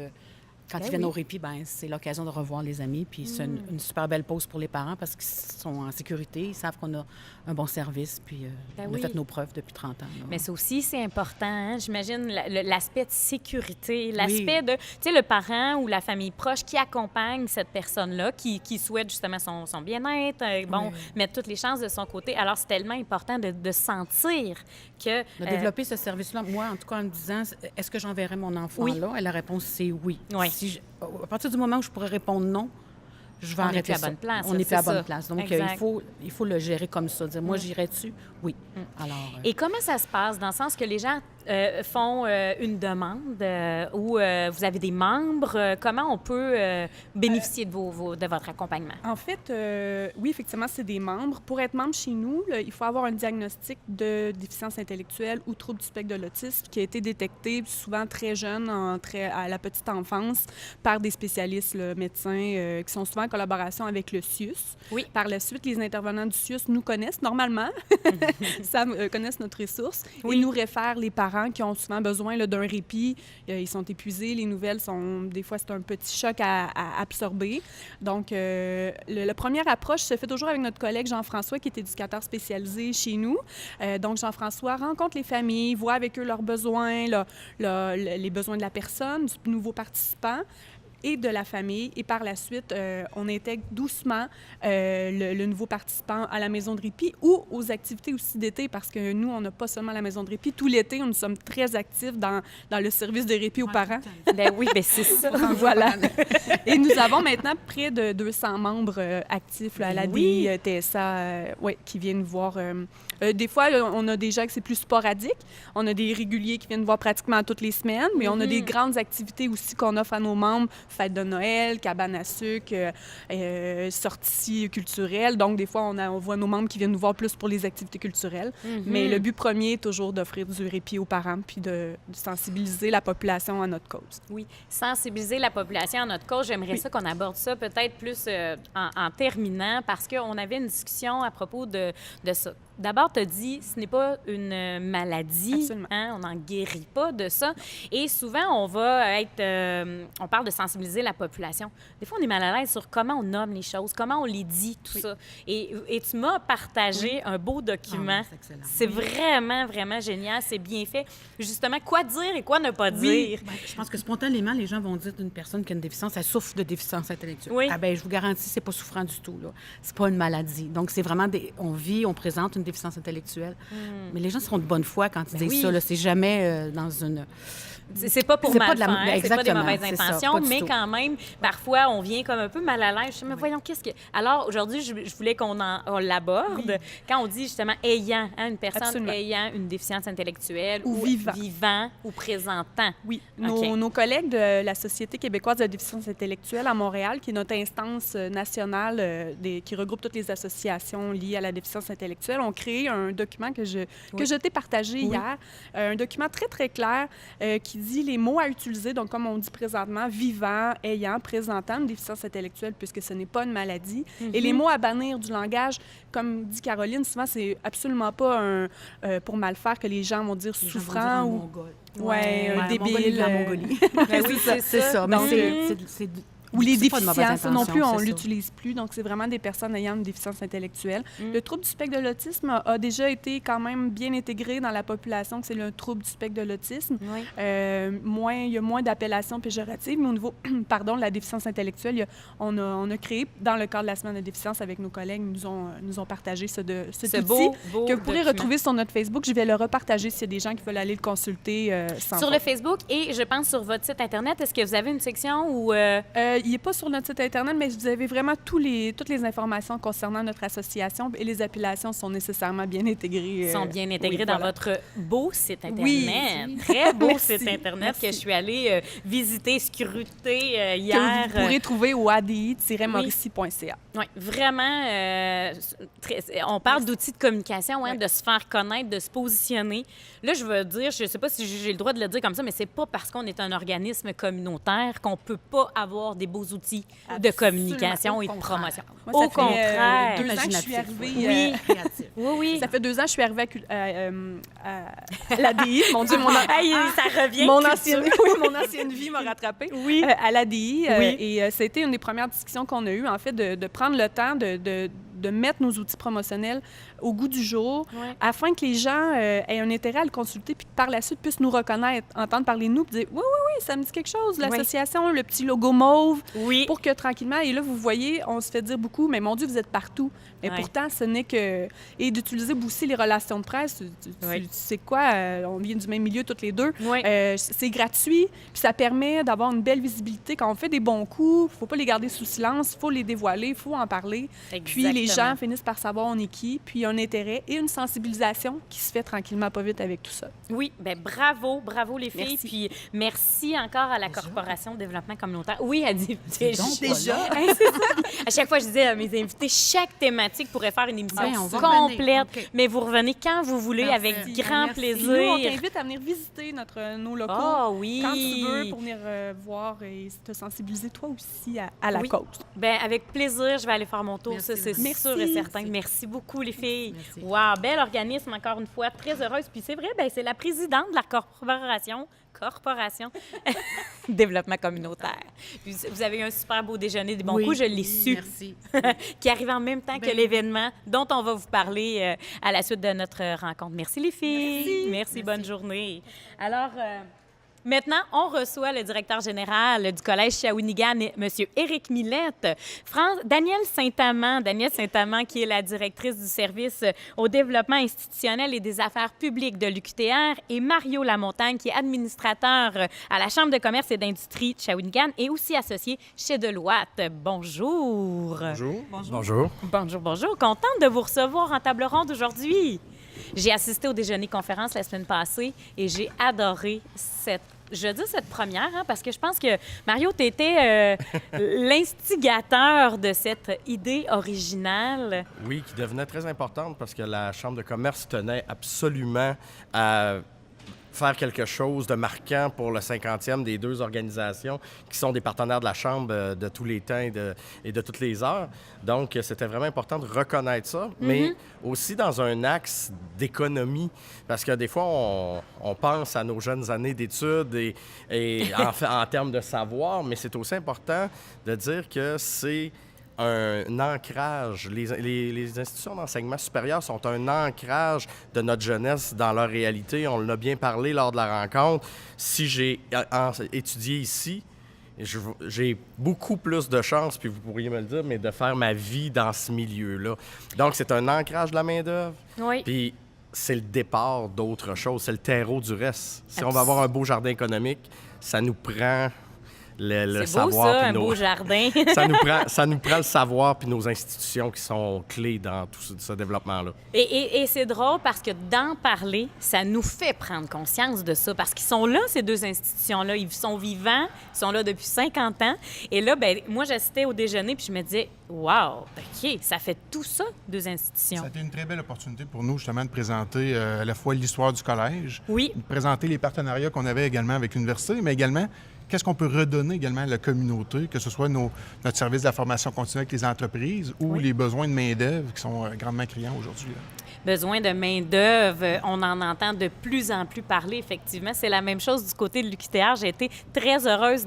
S7: quand ils viennent au répit, c'est l'occasion de revoir les amis. Puis c'est une super belle pause pour les parents parce qu'ils sont en sécurité. Ils savent qu'on a un bon service. Puis on a fait nos preuves depuis 30 ans. Là.
S1: Mais ça aussi, c'est important, hein? J'imagine l'aspect de sécurité, l'aspect de, tu sais, le parent ou la famille proche qui accompagne cette personne-là, qui souhaite justement son bien-être, mettre toutes les chances de son côté. Alors, c'est tellement important de sentir que...
S7: De développer ce service-là, moi, en tout cas, en me disant, est-ce que j'enverrai mon enfant là? Et la réponse, c'est oui.
S1: Oui.
S7: À partir du moment où je pourrais répondre non, je vais
S1: On
S7: arrêter
S1: n'est plus à
S7: ça.
S1: bonne place,
S7: On
S1: là,
S7: n'est plus à
S1: c'est
S7: bonne
S1: ça.
S7: place. Donc,
S1: Exact.
S7: il faut le gérer comme ça. Dire, moi, j'irai dessus? Oui. Alors,
S1: Et comment ça se passe? Dans le sens que les gens font une demande ou vous avez des membres. Comment on peut bénéficier de votre accompagnement?
S8: En fait, oui, effectivement, c'est des membres. Pour être membre chez nous, là, il faut avoir un diagnostic de déficience intellectuelle ou trouble du spectre de l'autisme qui a été détecté souvent très jeune, à la petite enfance, par des spécialistes, médecins, qui sont souvent en collaboration avec le CIUS.
S1: Oui.
S8: Par la suite, les intervenants du CIUS nous connaissent normalement, connaissent notre ressource et nous réfèrent les parents qui ont souvent besoin d'un répit. Ils sont épuisés, les nouvelles sont... Des fois, c'est un petit choc à absorber. Donc, la première approche se fait toujours avec notre collègue Jean-François, qui est éducateur spécialisé chez nous. Donc, Jean-François rencontre les familles, voit avec eux leurs besoins, les besoins de la personne, du nouveau participant et de la famille. Et par la suite, on intègre doucement le nouveau participant à la maison de répit ou aux activités aussi d'été, parce que nous, on n'a pas seulement la maison de répit. Tout l'été, nous sommes très actifs dans le service de répit aux parents.
S1: Ben oui, ben c'est ça.
S8: Voilà. Et nous avons maintenant près de 200 membres actifs là, à la DITSA qui viennent voir. Des fois, on a des gens que c'est plus sporadique. On a des réguliers qui viennent voir pratiquement toutes les semaines, mais on a des grandes activités aussi qu'on offre à nos membres. Fête de Noël, cabane à sucre, sorties culturelles. Donc, des fois, on voit nos membres qui viennent nous voir plus pour les activités culturelles. Mais le but premier est toujours d'offrir du répit aux parents puis de sensibiliser la population à notre cause.
S1: Oui, sensibiliser la population à notre cause. J'aimerais ça qu'on aborde ça peut-être plus en terminant, parce qu'on avait une discussion à propos de ça. d'abord, tu as dit, ce n'est pas une maladie.
S8: Absolument.
S1: Hein? On n'en guérit pas de ça. Et souvent, on va on parle de sensibiliser la population. Des fois, on est mal à l'aise sur comment on nomme les choses, comment on les dit, tout ça. Et tu m'as partagé un beau document.
S7: c'est excellent.
S1: C'est vraiment, vraiment génial. C'est bien fait. Justement, quoi dire et quoi ne pas dire.
S7: Ben, je pense que spontanément, les gens vont dire d'une personne qui a une déficience, elle souffre de déficience intellectuelle.
S1: Oui.
S7: Ah ben, je vous garantis, c'est pas souffrant du tout, là. C'est pas une maladie. Donc, c'est vraiment on présente une déficience intellectuelle. Mais les gens seront de bonne foi quand ils disent
S1: oui.
S7: ça, là. C'est jamais dans une...
S1: C'est pas pour
S7: C'est
S1: mal
S7: pas de la-
S1: faire, c'est pas des
S7: exactement,
S1: mauvaises
S7: c'est ça,
S1: intentions,
S7: pas du
S1: mais
S7: tout.
S1: quand même, parfois, on vient comme un peu mal à l'aise. Je dis, mais voyons, qu'est-ce que... Alors, aujourd'hui, je voulais qu'on l'aborde. Quand on dit justement ayant, hein, une personne
S8: Absolument.
S1: ayant une déficience intellectuelle
S8: Ou
S1: vivant ou présentant.
S8: Oui.
S1: OK.
S8: Nos collègues de la Société québécoise de la déficience intellectuelle à Montréal, qui est notre instance nationale qui regroupe toutes les associations liées à la déficience intellectuelle, ont créé un document que je t'ai partagé hier. Un document très, très clair qui dit les mots à utiliser, donc comme on dit présentement, vivant, ayant, présentant une déficience intellectuelle, puisque ce n'est pas une maladie. Et les mots à bannir du langage, comme dit Caroline, souvent, c'est absolument pas pour mal faire que les gens vont dire
S7: Les gens vont dire
S8: souffrant
S7: en
S8: ou...
S7: mongol.
S8: Ouais, un
S7: Mongolie,
S8: débile.
S7: en Mongolie.
S1: Ben oui,
S7: C'est ça. Mais
S8: Donc,
S7: c'est
S8: Ou les
S7: c'est pas de mauvaise
S8: déficients, ça non plus,
S7: intention,
S8: on
S7: c'est ça.
S8: l'utilise plus. Donc, c'est vraiment des personnes ayant une déficience intellectuelle. Le trouble du spectre de l'autisme a déjà été quand même bien intégré dans la population, que c'est le trouble du spectre de l'autisme.
S1: Oui.
S8: Il y a moins d'appellations péjoratives, mais au niveau de la déficience intellectuelle, on a créé, dans le cadre de la semaine de déficience avec nos collègues, nous ont partagé cet outil
S1: beau
S8: que vous pourrez
S1: document.
S8: retrouver sur notre Facebook. Je vais le repartager s'il y a des gens qui veulent aller le consulter sans
S1: Sur
S8: faute.
S1: le Facebook et, je pense, sur votre site Internet, est-ce que vous avez une section où...
S8: Il n'est pas sur notre site Internet, mais vous avez vraiment toutes les informations concernant notre association et les appellations sont nécessairement bien intégrées.
S1: sont bien intégrés
S8: oui,
S1: dans
S8: voilà.
S1: votre beau site Internet.
S8: Oui.
S1: Très beau
S8: Merci.
S1: site Internet
S8: Merci.
S1: que je suis allée visiter, scruter
S8: Que
S1: hier.
S8: vous pourrez trouver au adi-mauricie.ca.
S1: Oui, vraiment, on parle d'outils de communication, hein,
S8: Ouais.
S1: de se faire connaître, de se positionner. Là, je veux dire, je ne sais pas si j'ai le droit de le dire comme ça, mais c'est pas parce qu'on est un organisme communautaire qu'on peut pas avoir des beaux outils de communication
S7: Au
S1: et de
S7: contraire.
S1: promotion.
S8: Moi,
S1: Au
S8: ça fait,
S1: contraire.
S8: 2 ans que je suis
S7: Imaginatif,
S8: arrivée.
S1: Oui.
S7: créatif.
S1: Oui, oui.
S8: Ça fait 2 ans que je suis arrivée à l'ADI. Mon Dieu,
S1: Hey, ça revient.
S8: mon
S1: culture.
S8: mon ancienne vie m'a rattrapée.
S1: Oui.
S8: À l'ADI.
S1: Oui.
S8: Et c'était une des premières discussions qu'on a eues, en fait, de prendre le temps de mettre nos outils promotionnels au goût du jour
S1: Ouais.
S8: afin que les gens aient un intérêt à le consulter puis que par la suite puissent nous reconnaître, entendre parler de nous puis dire « Oui, ça me dit quelque chose, l'association, le petit logo mauve. »
S1: Oui.
S8: Pour que tranquillement, et là, vous voyez, on se fait dire beaucoup, mais mon Dieu, vous êtes partout. Mais
S1: Ouais.
S8: pourtant, ce n'est que... Et d'utiliser aussi les relations de presse, tu sais quoi, on vient du même milieu toutes les deux.
S1: Oui.
S8: C'est gratuit, puis ça permet d'avoir une belle visibilité. Quand on fait des bons coups, il ne faut pas les garder sous silence, il faut les dévoiler, il faut en parler. Puis les
S1: Exactement.
S8: gens finissent par savoir on est qui, puis il y a un intérêt et une sensibilisation qui se fait tranquillement pas vite avec tout ça.
S1: Oui, bien bravo les filles.
S8: Merci.
S1: Puis merci encore à la Corporation de développement communautaire. Oui, elle dit
S7: donc
S1: déjà. Hein, c'est ça. À chaque fois, je disais à mes invités, chaque thématique pourrait faire une émission
S7: Ben, on va
S1: complète.
S7: revenir. OK.
S1: Mais vous revenez quand vous voulez,
S7: Parfait.
S1: avec grand
S7: Merci.
S8: Puis nous, on
S1: plaisir.
S8: t'invite à venir visiter nos locaux
S1: Ah oui.
S8: quand tu veux pour venir voir et te sensibiliser toi aussi à la
S1: Oui.
S8: cause.
S1: Ben, avec plaisir, je vais aller faire mon tour.
S7: Merci,
S1: Ça, c'est
S7: merci.
S1: sûr et certain. Merci beaucoup, les filles.
S7: Merci.
S1: Wow, bel organisme, encore une fois. Très heureuse. Puis c'est vrai, ben, c'est la présidente de la corporation développement communautaire. Puis vous avez eu un super beau déjeuner des bons
S7: Oui,
S1: coups, je l'ai
S7: oui,
S1: su,
S7: Merci.
S1: qui arrive en même temps que
S7: Ben,
S1: l'événement dont on va vous parler à la suite de notre rencontre. Merci les filles. Merci. Bonne journée. Alors, maintenant, on reçoit le directeur général du Collège Shawinigan, M. Éric Millette, Danielle Saint-Amand, qui est la directrice du service au développement institutionnel et des affaires publiques de l'UQTR, et Mario Lamontagne, qui est administrateur à la Chambre de commerce et d'industrie de Shawinigan et aussi associé chez Deloitte. Bonjour.
S9: Bonjour.
S1: Bonjour. Contente de vous recevoir en table ronde aujourd'hui. J'ai assisté au déjeuner-conférence la semaine passée et j'ai adoré cette première, hein, parce que je pense que, Mario, tu étais l'instigateur de cette idée originale.
S9: Oui, qui devenait très importante parce que la Chambre de commerce tenait absolument à faire quelque chose de marquant pour le 50e des deux organisations qui sont des partenaires de la Chambre de tous les temps et de toutes les heures. Donc, c'était vraiment important de reconnaître ça, mais aussi dans un axe d'économie, parce que des fois, on pense à nos jeunes années d'études et en termes de savoir, mais c'est aussi important de dire que c'est un ancrage. Les institutions d'enseignement supérieur sont un ancrage de notre jeunesse dans leur réalité. On l'a bien parlé lors de la rencontre. Si j'ai étudié ici, j'ai beaucoup plus de chances, puis vous pourriez me le dire, mais de faire ma vie dans ce milieu-là. Donc, c'est un ancrage de la main-d'œuvre.
S1: Oui.
S9: Puis, c'est le départ d'autre chose. C'est le terreau du reste. Si on va avoir un beau jardin économique, ça nous prend le
S1: C'est beau,
S9: savoir.
S1: ça, un beau jardin.
S9: ça nous prend le savoir puis nos institutions qui sont clés dans tout ce développement-là.
S1: Et c'est drôle parce que d'en parler, ça nous fait prendre conscience de ça. Parce qu'ils sont là, ces deux institutions-là. Ils sont vivants, ils sont là depuis 50 ans. Et là, ben moi, j'assistais au déjeuner puis je me disais, wow, OK, ça fait tout ça, deux institutions.
S10: Ça a été une très belle opportunité pour nous, justement, de présenter à la fois l'histoire du collège,
S1: Oui.
S10: de présenter les partenariats qu'on avait également avec l'université, mais également qu'est-ce qu'on peut redonner également à la communauté, que ce soit notre service de la formation continue avec les entreprises ou les besoins de main-d'œuvre qui sont grandement criants aujourd'hui.
S1: Besoin de main-d'œuvre, on en entend de plus en plus parler, effectivement. C'est la même chose du côté de l'UQTR. J'ai été très heureuse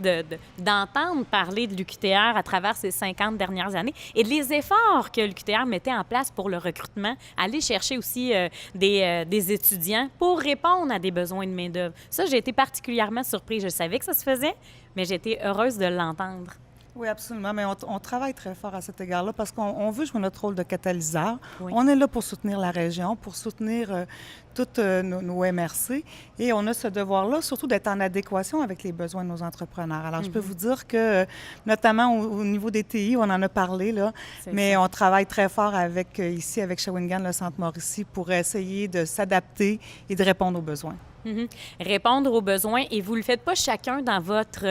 S1: d'entendre parler de l'UQTR à travers ces 50 dernières années et les efforts que l'UQTR mettait en place pour le recrutement, aller chercher aussi des étudiants pour répondre à des besoins de main-d'œuvre. Ça, j'ai été particulièrement surprise. Je savais que ça se faisait, mais j'ai été heureuse de l'entendre.
S11: Oui, absolument. Mais on travaille très fort à cet égard-là parce qu'on veut jouer notre rôle de catalyseur.
S1: Oui.
S11: On est là pour soutenir la région, pour soutenir toutes nos MRC. Et on a ce devoir-là, surtout d'être en adéquation avec les besoins de nos entrepreneurs. Alors, je peux vous dire que, notamment au niveau des TI, on en a parlé, là, mais on travaille très fort ici avec Shawinigan, le Centre Mauricie, pour essayer de s'adapter et de répondre aux besoins.
S1: Répondre aux besoins, et vous ne le faites pas chacun dans votre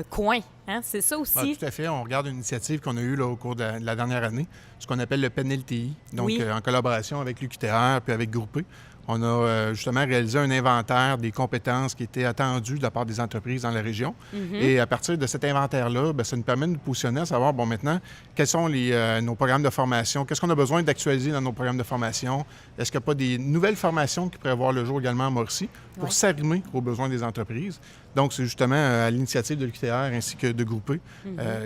S1: coin. Hein? C'est ça aussi.
S10: Ah, tout à fait. On regarde une initiative qu'on a eue là, au cours de la dernière année, ce qu'on appelle le panel TI. Donc, en collaboration avec l'UQTR puis avec Groupé, on a justement réalisé un inventaire des compétences qui étaient attendues de la part des entreprises dans la région. Et à partir de cet inventaire-là, bien, ça nous permet de nous positionner à savoir, bon, maintenant, quels sont nos programmes de formation? Qu'est-ce qu'on a besoin d'actualiser dans nos programmes de formation? Est-ce qu'il n'y a pas des nouvelles formations qui pourraient voir le jour également à Mauricie pour s'arrimer aux besoins des entreprises? Donc, c'est justement à l'initiative de l'UQTR ainsi que de Groupé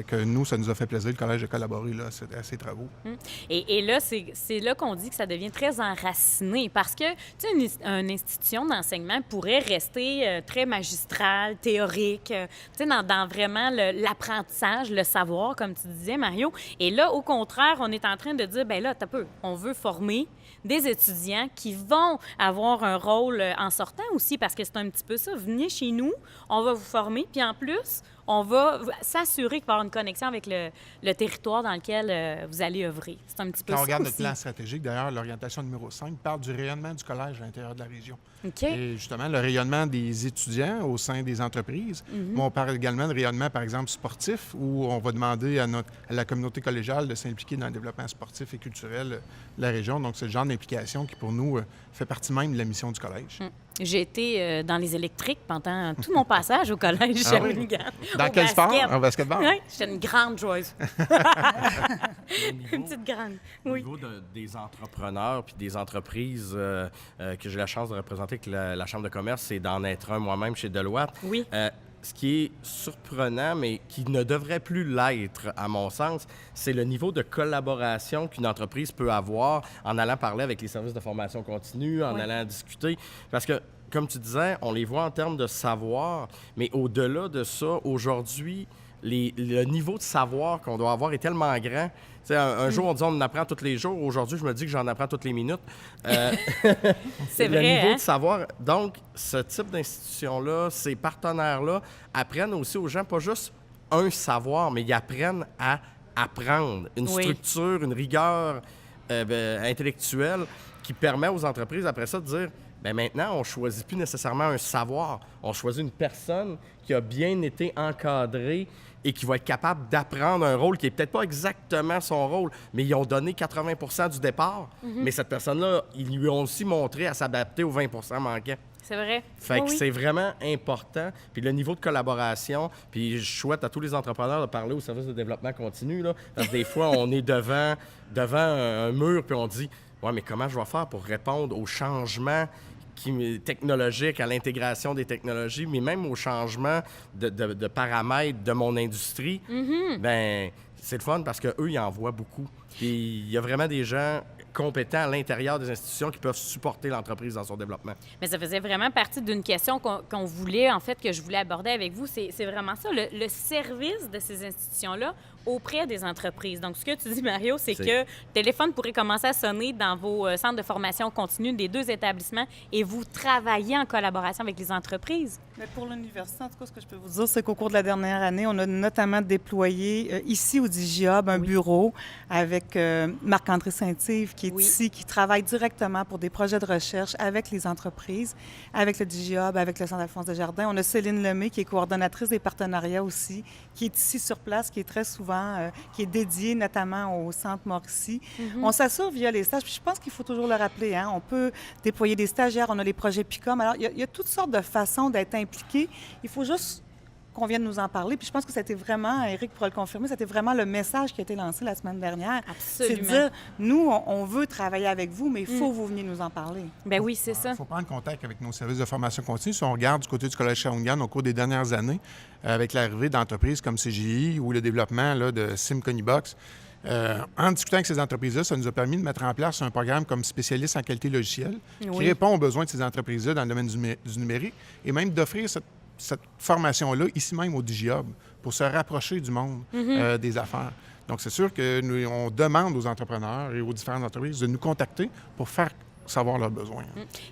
S10: que nous, ça nous a fait plaisir, le collège, de collaborer là, à ces travaux.
S1: Et là, c'est là qu'on dit que ça devient très enraciné parce que, tu sais, une institution d'enseignement pourrait rester très magistrale, théorique, tu sais, dans vraiment l'apprentissage, le savoir, comme tu disais, Mario. Et là, au contraire, on est en train de dire, bien là, t'as peu, on veut former des étudiants qui vont avoir un rôle en sortant aussi, parce que c'est un petit peu ça. Venez chez nous, on va vous former, puis en plus, on va s'assurer qu'il va y avoir une connexion avec le territoire dans lequel vous allez œuvrer. C'est un petit peu ça.
S10: Quand on regarde
S1: aussi.
S10: notre plan stratégique, d'ailleurs, l'orientation numéro 5 parle du rayonnement du collège à l'intérieur de la région.
S1: OK.
S10: Et justement, le rayonnement des étudiants au sein des entreprises. Mais on parle également de rayonnement, par exemple, sportif, où on va demander à la communauté collégiale de s'impliquer dans le développement sportif et culturel de la région. Donc, c'est le genre d'implication qui, pour nous, fait partie même de la mission du collège.
S1: J'ai été dans les électriques pendant tout mon passage au collège Shawinigan.
S10: Dans quel sport? En basketball?
S1: Oui, j'étais une grande joueuse. Une petite grande,
S9: Au niveau des entrepreneurs puis des entreprises que j'ai la chance de représenter avec la Chambre de commerce, c'est d'en être un moi-même chez Deloitte.
S1: Oui.
S9: Ce qui est surprenant, mais qui ne devrait plus l'être, à mon sens, c'est le niveau de collaboration qu'une entreprise peut avoir en allant parler avec les services de formation continue, en allant discuter. Parce que, comme tu disais, on les voit en termes de savoir, mais au-delà de ça, aujourd'hui, le niveau de savoir qu'on doit avoir est tellement grand. Tu sais, un jour, on dit on en apprend tous les jours. Aujourd'hui, je me dis que j'en apprends toutes les minutes.
S1: C'est
S9: le
S1: vrai,
S9: niveau de savoir. Donc, ce type d'institution-là, ces partenaires-là, apprennent aussi aux gens pas juste un savoir, mais ils apprennent à apprendre une structure, une rigueur intellectuelle qui permet aux entreprises, après ça, de dire bien maintenant, on ne choisit plus nécessairement un savoir. On choisit une personne qui a bien été encadrée et qui va être capable d'apprendre un rôle qui n'est peut-être pas exactement son rôle, mais ils ont donné 80 du départ. Mais cette personne-là, ils lui ont aussi montré à s'adapter aux 20 manquants.
S1: C'est vrai.
S9: Fait que
S1: Oui.
S9: c'est vraiment important. Puis le niveau de collaboration, puis je souhaite à tous les entrepreneurs de parler au service de développement continu, là, parce que des fois, on est devant un mur, puis on dit « Ouais, mais comment je vais faire pour répondre aux changements technologiques, à l'intégration des technologies, mais même aux changements de paramètres de mon industrie? Ben c'est le fun parce qu'eux, ils en voient beaucoup. Puis il y a vraiment des gens compétents à l'intérieur des institutions qui peuvent supporter l'entreprise dans son développement.
S1: Mais ça faisait vraiment partie d'une question qu'on voulait, en fait, que je voulais aborder avec vous. C'est vraiment ça, le service de ces institutions-là auprès des entreprises. Donc, ce que tu dis, Mario, c'est que le téléphone pourrait commencer à sonner dans vos centres de formation continue des 2 établissements et vous travaillez en collaboration avec les entreprises.
S11: Mais pour l'université, en tout cas, ce que je peux vous dire, c'est qu'au cours de la dernière année, on a notamment déployé ici au DigiHub un bureau avec Marc-André Saint-Yves qui est ici, qui travaille directement pour des projets de recherche avec les entreprises, avec le DigiHub, avec le Centre Alphonse Desjardins. On a Céline Lemay qui est coordonnatrice des partenariats aussi, qui est ici sur place, qui est très souvent, qui est dédiée notamment au Centre Mauricie. On s'assure via les stages, puis je pense qu'il faut toujours le rappeler, hein, on peut déployer des stagiaires, on a les projets PICOM. Alors, il y a toutes sortes de façons d'être impliqué. Il faut juste qu'on vienne nous en parler. Puis je pense que c'était vraiment, Éric pourra le confirmer, c'était vraiment le message qui a été lancé la semaine dernière.
S1: Absolument.
S11: C'est de dire, nous, on veut travailler avec vous, mais il faut que vous veniez nous en parler.
S1: Ben oui, c'est ça.
S10: Il faut prendre contact avec nos services de formation continue. Si on regarde du côté du Collège Shawinigan au cours des dernières années, avec l'arrivée d'entreprises comme CGI ou le développement là, de SimConiBox, en discutant avec ces entreprises-là, ça nous a permis de mettre en place un programme comme spécialiste en qualité logicielle qui répond aux besoins de ces entreprises-là dans le domaine du numérique et même d'offrir cette formation-là ici même au DigiHub pour se rapprocher du monde des affaires. Donc, c'est sûr que nous, on demande aux entrepreneurs et aux différentes entreprises de nous contacter pour faire savoir leurs besoins.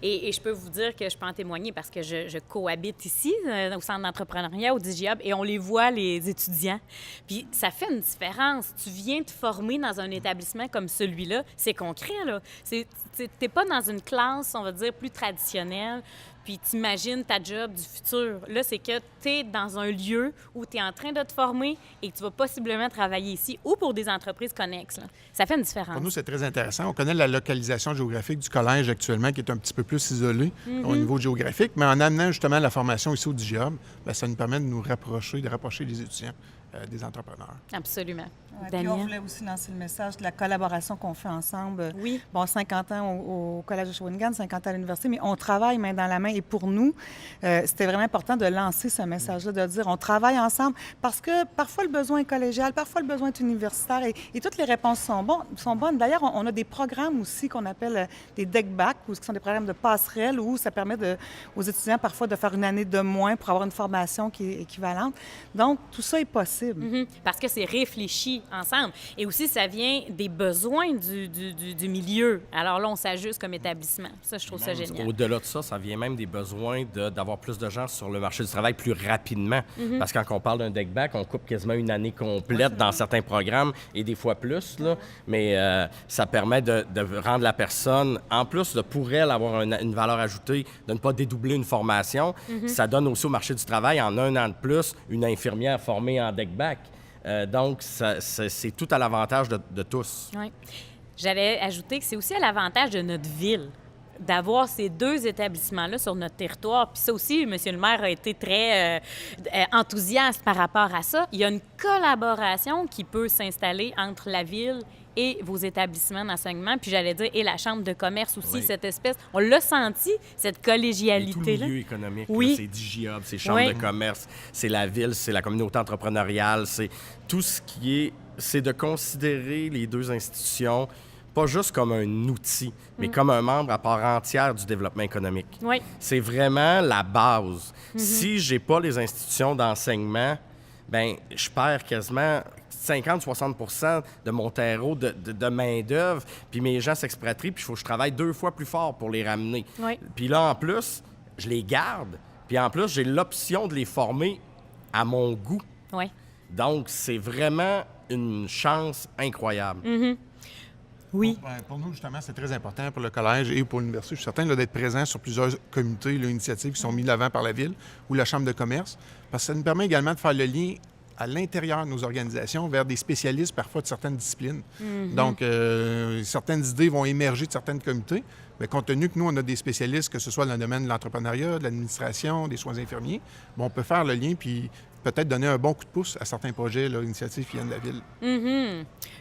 S1: Et je peux vous dire que je peux en témoigner parce que je cohabite ici, au centre d'entrepreneuriat, au DigiHub, et on les voit, les étudiants. Puis ça fait une différence. Tu viens te former dans un établissement comme celui-là, c'est concret, là. T'es pas dans une classe, on va dire, plus traditionnelle, puis t'imagines ta job du futur. Là, c'est que t'es dans un lieu où t'es en train de te former et que tu vas possiblement travailler ici ou pour des entreprises connexes, là. Ça fait une différence.
S10: Pour nous, c'est très intéressant. On connaît la localisation géographique du collège actuellement, qui est un petit peu plus isolée au niveau géographique, mais en amenant justement la formation ici au DigiHub, bien, ça nous permet de nous rapprocher, les étudiants des entrepreneurs.
S1: Absolument.
S11: Ouais, puis on voulait aussi lancer le message de la collaboration qu'on fait ensemble.
S1: Oui.
S11: Bon, 50 ans au Collège de Shawinigan, 50 ans à l'université, mais on travaille main dans la main. Et pour nous, c'était vraiment important de lancer ce message-là, de dire on travaille ensemble parce que parfois le besoin est collégial, parfois le besoin est universitaire et toutes les réponses sont bonnes. D'ailleurs, on a des programmes aussi qu'on appelle des deck-back, ou qui sont des programmes de passerelle où ça permet aux étudiants parfois de faire une année de moins pour avoir une formation qui est équivalente. Donc, tout ça est possible.
S1: Parce que c'est réfléchi ensemble. Et aussi, ça vient des besoins du milieu. Alors là, on s'ajuste comme établissement. Ça, je trouve ça génial.
S9: Au-delà de ça, ça vient même des besoins d'avoir plus de gens sur le marché du travail plus rapidement. Parce que quand on parle d'un deck-back, on coupe quasiment une année complète dans certains programmes et des fois plus. Là. Mais ça permet de rendre la personne, en plus de pour elle avoir une valeur ajoutée, de ne pas dédoubler une formation, ça donne aussi au marché du travail, en 1 an de plus, une infirmière formée en deck-back. Donc, c'est tout à l'avantage de tous.
S1: Oui. J'allais ajouter que c'est aussi à l'avantage de notre ville d'avoir ces 2 établissements-là sur notre territoire. Puis ça aussi, M. le maire a été très enthousiaste par rapport à ça. Il y a une collaboration qui peut s'installer entre la ville et vos établissements d'enseignement, puis j'allais dire, et la Chambre de commerce aussi, cette espèce... On l'a senti, cette collégialité-là.
S9: Et tout le milieu économique,
S1: oui.
S9: Là, c'est DigiHub, c'est Chambre de commerce, c'est la ville, c'est la communauté entrepreneuriale, c'est tout ce qui est... C'est de considérer les 2 institutions pas juste comme un outil, mais comme un membre à part entière du développement économique.
S1: Oui.
S9: C'est vraiment la base. Si j'ai pas les institutions d'enseignement, bien, je perds quasiment 50-60 de mon terreau de main-d'œuvre, puis mes gens s'expatrient, puis il faut que je travaille 2 fois plus fort pour les ramener.
S1: Oui.
S9: Puis là, en plus, je les garde, puis en plus, j'ai l'option de les former à mon goût.
S1: Oui.
S9: Donc, c'est vraiment une chance incroyable.
S1: Oui.
S10: Pour nous, justement, c'est très important pour le collège et pour l'université, je suis certain, là, d'être présent sur plusieurs comités, initiatives qui sont mises de l'avant par la ville ou la Chambre de commerce, parce que ça nous permet également de faire le lien à l'intérieur de nos organisations vers des spécialistes parfois de certaines disciplines. Donc, certaines idées vont émerger de certains comités, mais compte tenu que nous, on a des spécialistes, que ce soit dans le domaine de l'entrepreneuriat, de l'administration, des soins infirmiers, bon, on peut faire le lien puis peut-être donner un bon coup de pouce à certains projets, là, initiatives qui viennent de la ville.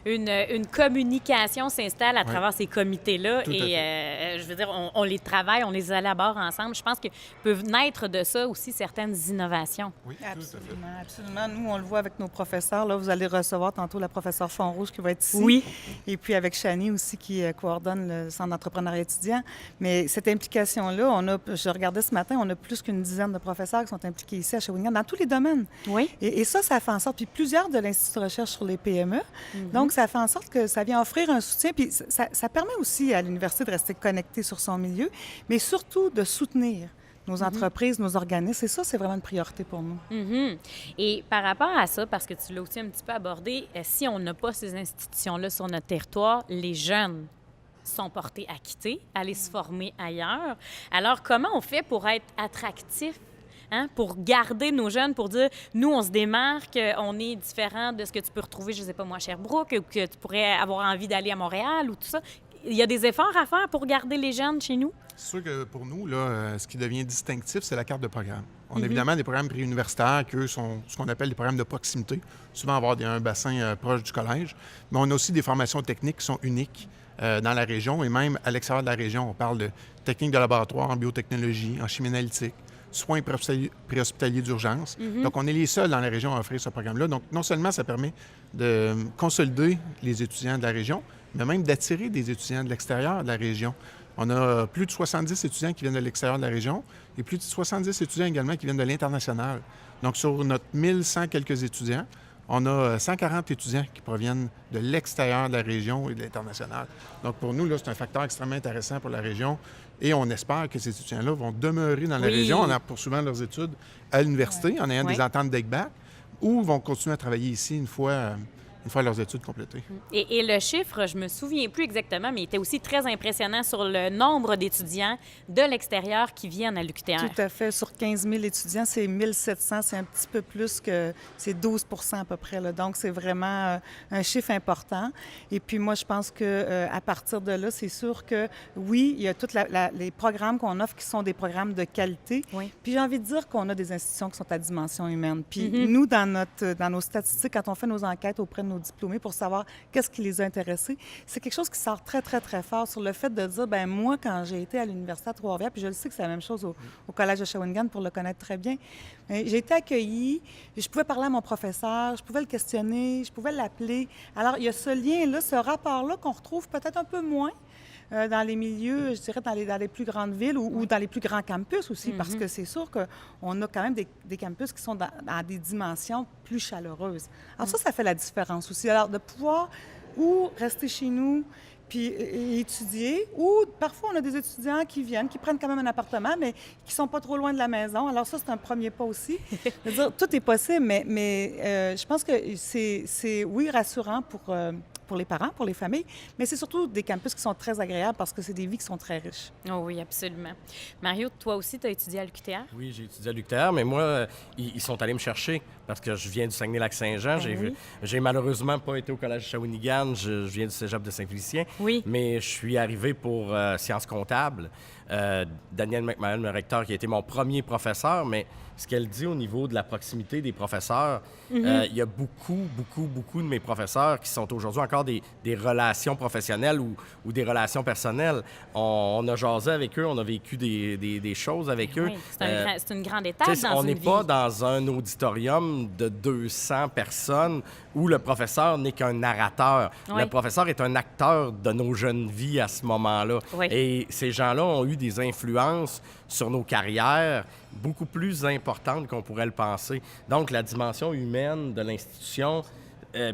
S1: Une communication s'installe à travers ces comités-là
S10: Tout à
S1: et je veux dire, on les travaille, on les élabore ensemble. Je pense que peuvent naître de ça aussi certaines innovations.
S10: Oui,
S11: Absolument, absolument. Nous, on le voit avec nos professeurs. Là, vous allez recevoir tantôt la professeure Fonrouge qui va être ici.
S1: Oui.
S11: Et puis avec Chani aussi qui coordonne le Centre d'entrepreneuriat étudiant. Mais cette implication-là, je regardais ce matin, on a plus qu'une dizaine de professeurs qui sont impliqués ici à Shawinigan dans tous les domaines.
S1: Oui.
S11: Et ça fait en sorte, puis plusieurs de l'Institut de recherche sur les PME, donc ça fait en sorte que ça vient offrir un soutien, puis ça permet aussi à l'université de rester connectée sur son milieu, mais surtout de soutenir nos entreprises, nos organismes. Et ça, c'est vraiment une priorité pour nous.
S1: Et par rapport à ça, parce que tu l'as aussi un petit peu abordé, si on n'a pas ces institutions-là sur notre territoire, les jeunes sont portés à quitter, aller se former ailleurs. Alors, comment on fait pour être attractif? Pour garder nos jeunes, pour dire, nous, on se démarque, on est différent de ce que tu peux retrouver, je ne sais pas moi, à Sherbrooke, ou que tu pourrais avoir envie d'aller à Montréal, ou tout ça. Il y a des efforts à faire pour garder les jeunes chez nous?
S10: C'est sûr que pour nous, là, ce qui devient distinctif, c'est la carte de programme. On a évidemment des programmes préuniversitaires qui, eux, sont ce qu'on appelle des programmes de proximité, souvent avoir un bassin proche du collège, mais on a aussi des formations techniques qui sont uniques dans la région et même à l'extérieur de la région. On parle de techniques de laboratoire en biotechnologie, en chimie analytique, soins préhospitaliers d'urgence. Donc, on est les seuls dans la région à offrir ce programme-là. Donc, non seulement ça permet de consolider les étudiants de la région, mais même d'attirer des étudiants de l'extérieur de la région. On a plus de 70 étudiants qui viennent de l'extérieur de la région et plus de 70 étudiants également qui viennent de l'international. Donc, sur notre 1100 quelques étudiants, on a 140 étudiants qui proviennent de l'extérieur de la région et de l'international. Donc, pour nous, là, c'est un facteur extrêmement intéressant pour la région et on espère que ces étudiants-là vont demeurer dans la région en poursuivant leurs études à l'université, en ayant des ententes d'ECBAC, ou vont continuer à travailler ici une fois leurs études complétées.
S1: Et le chiffre, je me souviens plus exactement, mais il était aussi très impressionnant sur le nombre d'étudiants de l'extérieur qui viennent à l'UQTR.
S11: Tout à fait. Sur 15 000 étudiants, c'est 1 700. C'est un petit peu plus que... C'est 12 à peu près. Là. Donc, c'est vraiment un chiffre important. Et puis, moi, je pense qu'à partir de là, c'est sûr que, oui, il y a tous les programmes qu'on offre qui sont des programmes de qualité.
S1: Oui.
S11: Puis, j'ai envie de dire qu'on a des institutions qui sont à dimension humaine. Puis, nous, dans nos statistiques, quand on fait nos enquêtes auprès de nos diplômés pour savoir qu'est-ce qui les a intéressés, c'est quelque chose qui sort très, très, très fort sur le fait de dire, bien, moi, quand j'ai été à l'Université à Trois-Rivières, puis je le sais que c'est la même chose au Collège de Shawinigan pour le connaître très bien, j'ai été accueillie, je pouvais parler à mon professeur, je pouvais le questionner, je pouvais l'appeler. Alors, il y a ce lien-là, ce rapport-là qu'on retrouve peut-être un peu moins dans les milieux, je dirais, dans les plus grandes villes ou dans les plus grands campus aussi, parce que c'est sûr qu'on a quand même des campus qui sont dans des dimensions plus chaleureuses. Alors ça fait la différence aussi. Alors, de pouvoir ou rester chez nous puis étudier, ou parfois on a des étudiants qui viennent, qui prennent quand même un appartement, mais qui sont pas trop loin de la maison. Alors ça, c'est un premier pas aussi. Je veux dire, tout est possible, mais je pense que c'est oui, rassurant pour les parents, pour les familles, mais c'est surtout des campus qui sont très agréables parce que c'est des vies qui sont très riches.
S1: Oh oui, absolument. Mario, toi aussi, tu as étudié à l'UQTR?
S9: Oui, j'ai étudié à l'UQTR, mais moi, ils sont allés me chercher parce que je viens du Saguenay-Lac-Saint-Jean. J'ai malheureusement pas été au Collège de Shawinigan. Je viens du cégep de Saint-Félicien. Oui. Mais je suis arrivé pour sciences comptables. Daniel McMahon, le recteur, qui a été mon premier professeur, mais ce qu'elle dit au niveau de la proximité des professeurs, il y a beaucoup de mes professeurs qui sont aujourd'hui encore des relations professionnelles ou des relations personnelles. On a jasé avec eux, on a vécu des choses avec eux.
S1: C'est une grande étape dans une vie.
S9: On n'est pas dans un auditorium de 200 personnes où le professeur n'est qu'un narrateur.
S1: Oui.
S9: Le professeur est un acteur de nos jeunes vies à ce moment-là.
S1: Oui.
S9: Et ces gens-là ont eu des influences sur nos carrières beaucoup plus importantes qu'on pourrait le penser. Donc, la dimension humaine de l'institution,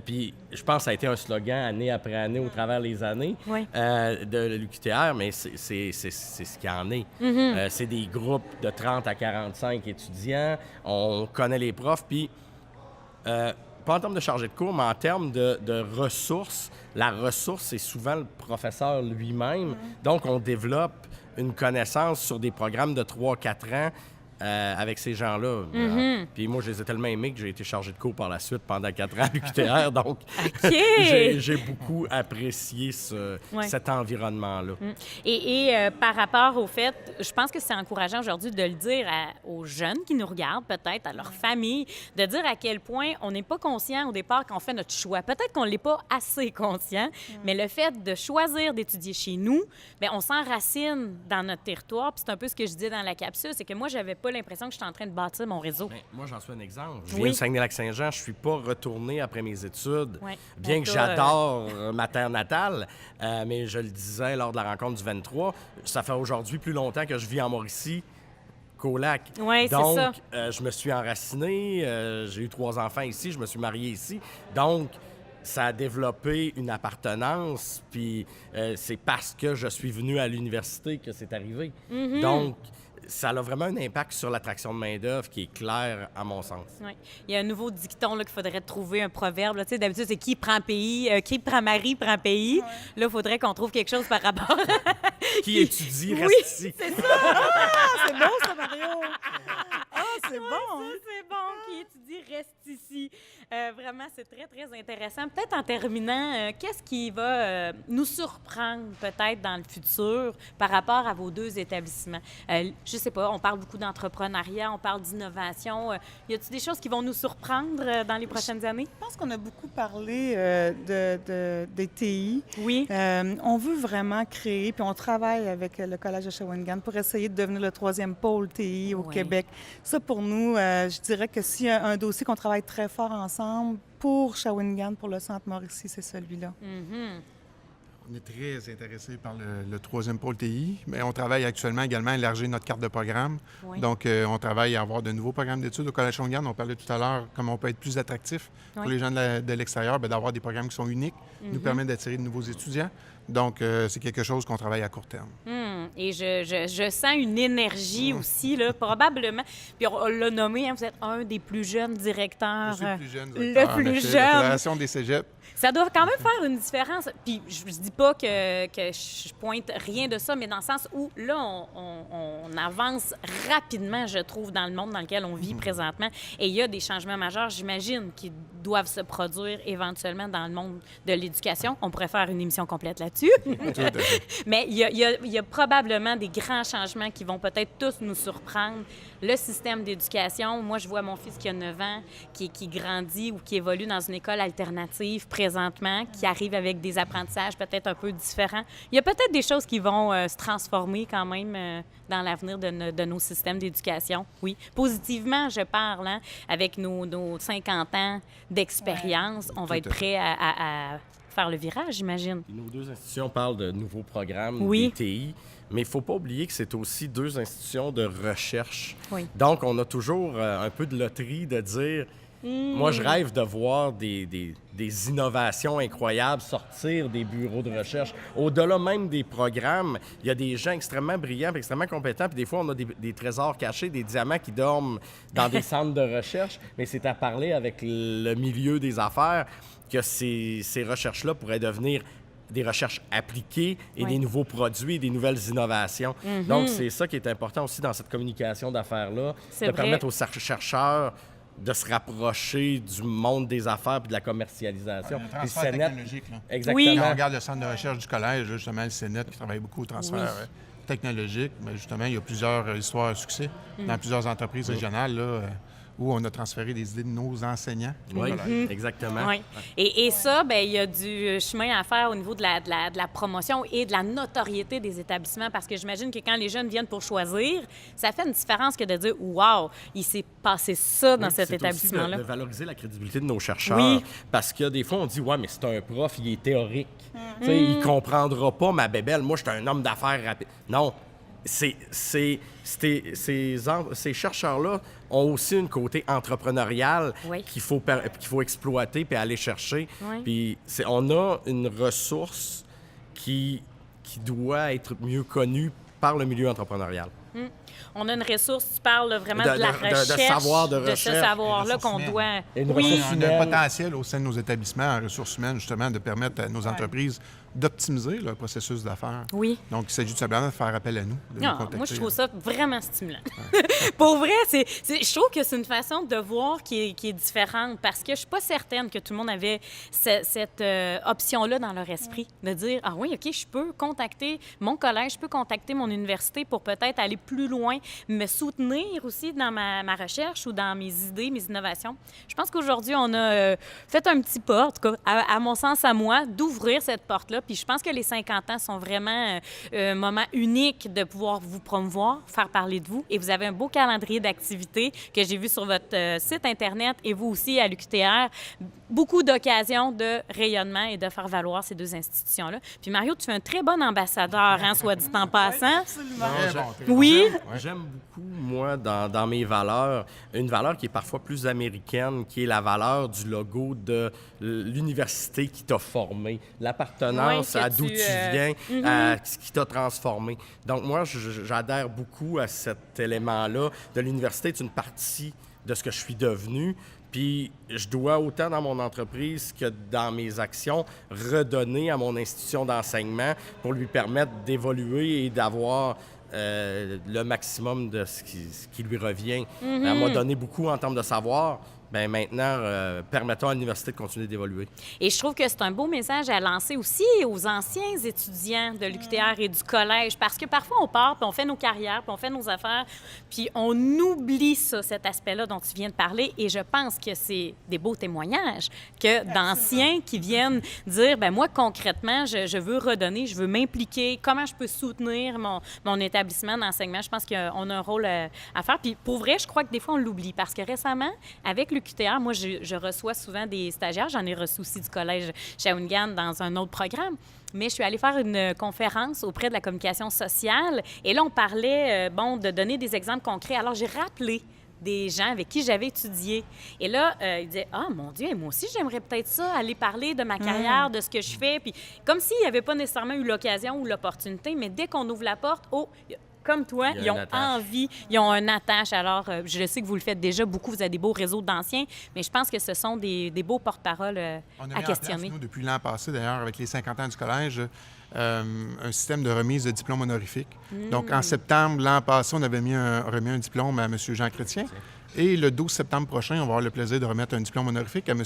S9: puis je pense que ça a été un slogan année après année au travers des années de l'UQTR, mais c'est ce qu'il y en est. C'est des groupes de 30 à 45 étudiants. On connaît les profs, puis pas en termes de chargé de cours, mais en termes de ressources. La ressource, c'est souvent le professeur lui-même. Donc, on développe une connaissance sur des programmes de 3-4 ans avec ces gens-là.
S1: Mm-hmm.
S9: Puis moi, je les ai tellement aimés que j'ai été chargé de cours par la suite pendant 4 ans à l'UQTR. Donc,
S1: OK!
S9: j'ai beaucoup apprécié cet environnement-là.
S1: Et par rapport au fait, je pense que c'est encourageant aujourd'hui de le dire aux jeunes qui nous regardent, peut-être à leur famille, de dire à quel point on n'est pas conscient au départ quand on fait notre choix. Peut-être qu'on ne l'est pas assez conscient, mais le fait de choisir d'étudier chez nous, bien, on s'enracine dans notre territoire. Puis c'est un peu ce que je disais dans la capsule, c'est que moi, j'avais pas l'impression que j'étais en train de bâtir mon réseau.
S9: Bien, moi, j'en suis un exemple. Je viens de Saguenay-Lac-Saint-Jean. Je suis pas retourné après mes études, bien que j'adore ma terre natale. Mais je le disais lors de la rencontre du 23, ça fait aujourd'hui plus longtemps que je vis en Mauricie qu'au lac.
S1: Oui, c'est ça.
S9: Donc, je me suis enraciné. J'ai eu 3 enfants ici. Je me suis marié ici. Donc, ça a développé une appartenance. Puis, c'est parce que je suis venu à l'université que c'est arrivé.
S1: Mm-hmm.
S9: Donc, ça a vraiment un impact sur l'attraction de main-d'œuvre qui est clair, à mon sens.
S1: Oui. Il y a un nouveau dicton là, qu'il faudrait trouver, un proverbe. Là. Tu sais, d'habitude, c'est qui prend pays, qui prend mari, prend pays. Ouais. Là, il faudrait qu'on trouve quelque chose par rapport à...
S9: Qui étudie, reste ici.
S1: C'est ça!
S11: C'est beau, ça, Mario! C'est bon!
S1: Ça, c'est bon. Qui étudie, reste ici. Vraiment, c'est très, très intéressant. Peut-être en terminant, qu'est-ce qui va nous surprendre peut-être dans le futur par rapport à vos 2 établissements? Je sais pas, on parle beaucoup d'entrepreneuriat, on parle d'innovation. Y a-t-il des choses qui vont nous surprendre dans les prochaines années?
S11: Je pense qu'on a beaucoup parlé des TI.
S1: Oui.
S11: On veut vraiment créer, puis on travaille avec le Collège de Shawinigan pour essayer de devenir le 3e pôle TI au Québec. Ça, pour nous, je dirais que s'il y a un dossier qu'on travaille très fort ensemble pour Shawinigan, pour le Centre Mauricie, c'est celui-là.
S1: Mm-hmm.
S10: On est très intéressés par le 3e pôle TI, mais on travaille actuellement également à élargir notre carte de programme.
S1: Oui.
S10: Donc, on travaille à avoir de nouveaux programmes d'études au Collège Shawinigan. On parlait tout à l'heure comment on peut être plus attractif pour les gens de l'extérieur, bien, d'avoir des programmes qui sont uniques, nous permettent d'attirer de nouveaux étudiants. Donc, c'est quelque chose qu'on travaille à court terme.
S1: Et je sens une énergie aussi, là, probablement. Puis on l'a nommé, hein, vous êtes un des plus jeunes directeurs.
S10: Je suis le plus jeune directeur.
S1: Le plus
S10: jeune.
S1: jeune.
S10: La Fédération des cégeps.
S1: Ça doit quand même faire une différence. Puis je dis pas que je pointe rien de ça, mais dans le sens où, là, on avance rapidement, je trouve, dans le monde dans lequel on vit présentement. Et il y a des changements majeurs, j'imagine, qui doivent se produire éventuellement dans le monde de l'éducation. On pourrait faire une émission complète là-dessus. Mais il y a probablement des grands changements qui vont peut-être tous nous surprendre. Le système d'éducation, moi, je vois mon fils qui a 9 ans, qui grandit ou qui évolue dans une école alternative présentement, qui arrive avec des apprentissages peut-être un peu différents. Il y a peut-être des choses qui vont se transformer quand même dans l'avenir de nos systèmes d'éducation. Oui, positivement, je parle, hein, avec nos 50 ans d'expérience, on va être prêts à faire le virage, j'imagine.
S9: Nos 2 institutions parlent de nouveaux programmes,
S1: des
S9: TI, mais il ne faut pas oublier que c'est aussi 2 institutions de recherche.
S1: Oui.
S9: Donc, on a toujours un peu de loterie de dire... Moi, je rêve de voir des innovations incroyables sortir des bureaux de recherche. Au-delà même des programmes, il y a des gens extrêmement brillants et extrêmement compétents. Puis des fois, on a des trésors cachés, des diamants qui dorment dans des centres de recherche. Mais c'est à parler avec le milieu des affaires que ces recherches-là pourraient devenir des recherches appliquées et des nouveaux produits, des nouvelles innovations. Donc, c'est ça qui est important aussi dans cette communication d'affaires-là, de permettre aux chercheurs de se rapprocher du monde des affaires et de la commercialisation.
S10: Le transfert technologique. Là.
S9: Exactement.
S10: Quand on regarde le centre de recherche du collège, justement, le CNET, qui travaille beaucoup au transfert technologique, mais justement, il y a plusieurs histoires à succès dans plusieurs entreprises régionales, là, où on a transféré des idées de nos enseignants.
S9: Oui, exactement.
S1: Oui. Et ça, bien, il y a du chemin à faire au niveau de la promotion et de la notoriété des établissements, parce que j'imagine que quand les jeunes viennent pour choisir, ça fait une différence que de dire « Wow, il s'est passé ça dans cet établissement-là. »
S9: C'est aussi de valoriser la crédibilité de nos chercheurs, parce que des fois, on dit « Ouais, mais c'est un prof, il est théorique. Tu sais, il comprendra pas ma bébelle. Moi, je suis un homme d'affaires rapide. » Non. Ces chercheurs-là ont aussi un côté entrepreneurial qu'il faut exploiter puis aller chercher. Puis on a une ressource qui doit être mieux connue par le milieu entrepreneurial.
S1: On a une ressource, tu parles là, vraiment de la
S9: de
S1: recherche,
S9: savoir, de
S1: ce
S9: recherche.
S1: savoir-là qu'on
S10: humaines.
S1: doit...
S9: Et une
S1: Oui,
S9: ressource
S10: On a
S9: humaine.
S10: un potentiel au sein de nos établissements en ressources humaines, justement, de permettre à nos entreprises d'optimiser leur processus d'affaires.
S1: oui.
S10: Donc, il s'agit tout simplement de faire appel à nous, de nous
S1: Non,
S10: contacter.
S1: moi, je trouve ça vraiment stimulant. Pour vrai, je trouve que c'est une façon de voir qui est différente parce que je suis pas certaine que tout le monde avait cette option-là dans leur esprit, de dire, ah oui, OK, je peux contacter mon collège, je peux contacter mon université pour peut-être aller plus loin, me soutenir aussi dans ma recherche ou dans mes idées, mes innovations. Je pense qu'aujourd'hui, on a fait un petit pas, en tout cas, à mon sens, à moi, d'ouvrir cette porte-là. Puis je pense que les 50 ans sont vraiment un moment unique de pouvoir vous promouvoir, faire parler de vous. Et vous avez un beau calendrier d'activités que j'ai vu sur votre site Internet et vous aussi à l'UQTR. Beaucoup d'occasions de rayonnement et de faire valoir ces deux institutions-là. Puis Mario, tu es un très bon ambassadeur, hein, soit dit en passant.
S10: Très bon, très bon.
S1: Oui.
S9: J'aime beaucoup, moi, dans mes valeurs, une valeur qui est parfois plus américaine, qui est la valeur du logo de l'université qui t'a formé, l'appartenance
S1: Oui, que
S9: à d'où
S1: tu,
S9: tu viens, à ce qui t'a transformé. Donc, moi, j'adhère beaucoup à cet élément-là. De l'université est une partie de ce que je suis devenu. Puis, je dois, autant dans mon entreprise que dans mes actions, redonner à mon institution d'enseignement pour lui permettre d'évoluer et d'avoir le maximum de ce qui lui revient. Elle m'a donné beaucoup en termes de savoir. Bien, maintenant, permettons à l'université de continuer d'évoluer.
S1: Et je trouve que c'est un beau message à lancer aussi aux anciens étudiants de l'UQTR et du collège, parce que parfois on part, puis on fait nos carrières, puis on fait nos affaires, puis on oublie ça, cet aspect-là dont tu viens de parler, et je pense que c'est des beaux témoignages que d'anciens qui viennent dire, ben moi, concrètement, je veux redonner, je veux m'impliquer, comment je peux soutenir mon établissement d'enseignement. Je pense qu'on a un rôle à faire. Puis pour vrai, je crois que des fois, on l'oublie, parce que récemment, avec l'UQTR, moi, je reçois souvent des stagiaires. J'en ai reçu aussi du collège Shawinigan dans un autre programme. Mais je suis allée faire une conférence auprès de la communication sociale. Et là, on parlait, de donner des exemples concrets. Alors, j'ai rappelé des gens avec qui j'avais étudié. Et là, ils disaient, « Ah, mon Dieu, moi aussi, j'aimerais peut-être ça, aller parler de ma carrière, de ce que je fais. » Puis comme s'ils n'avaient pas nécessairement eu l'occasion ou l'opportunité, mais dès qu'on ouvre la porte, comme toi, ils ont envie, ils ont un attache. Alors, je sais que vous le faites déjà beaucoup, vous avez des beaux réseaux d'anciens, mais je pense que ce sont des beaux porte-paroles à questionner.
S10: Place, nous, depuis l'an passé, d'ailleurs, avec les 50 ans du collège, un système de remise de diplôme honorifique. Donc, en septembre, l'an passé, on avait remis un diplôme à M. Jean Chrétien. Et le 12 septembre prochain, on va avoir le plaisir de remettre un diplôme honorifique à M.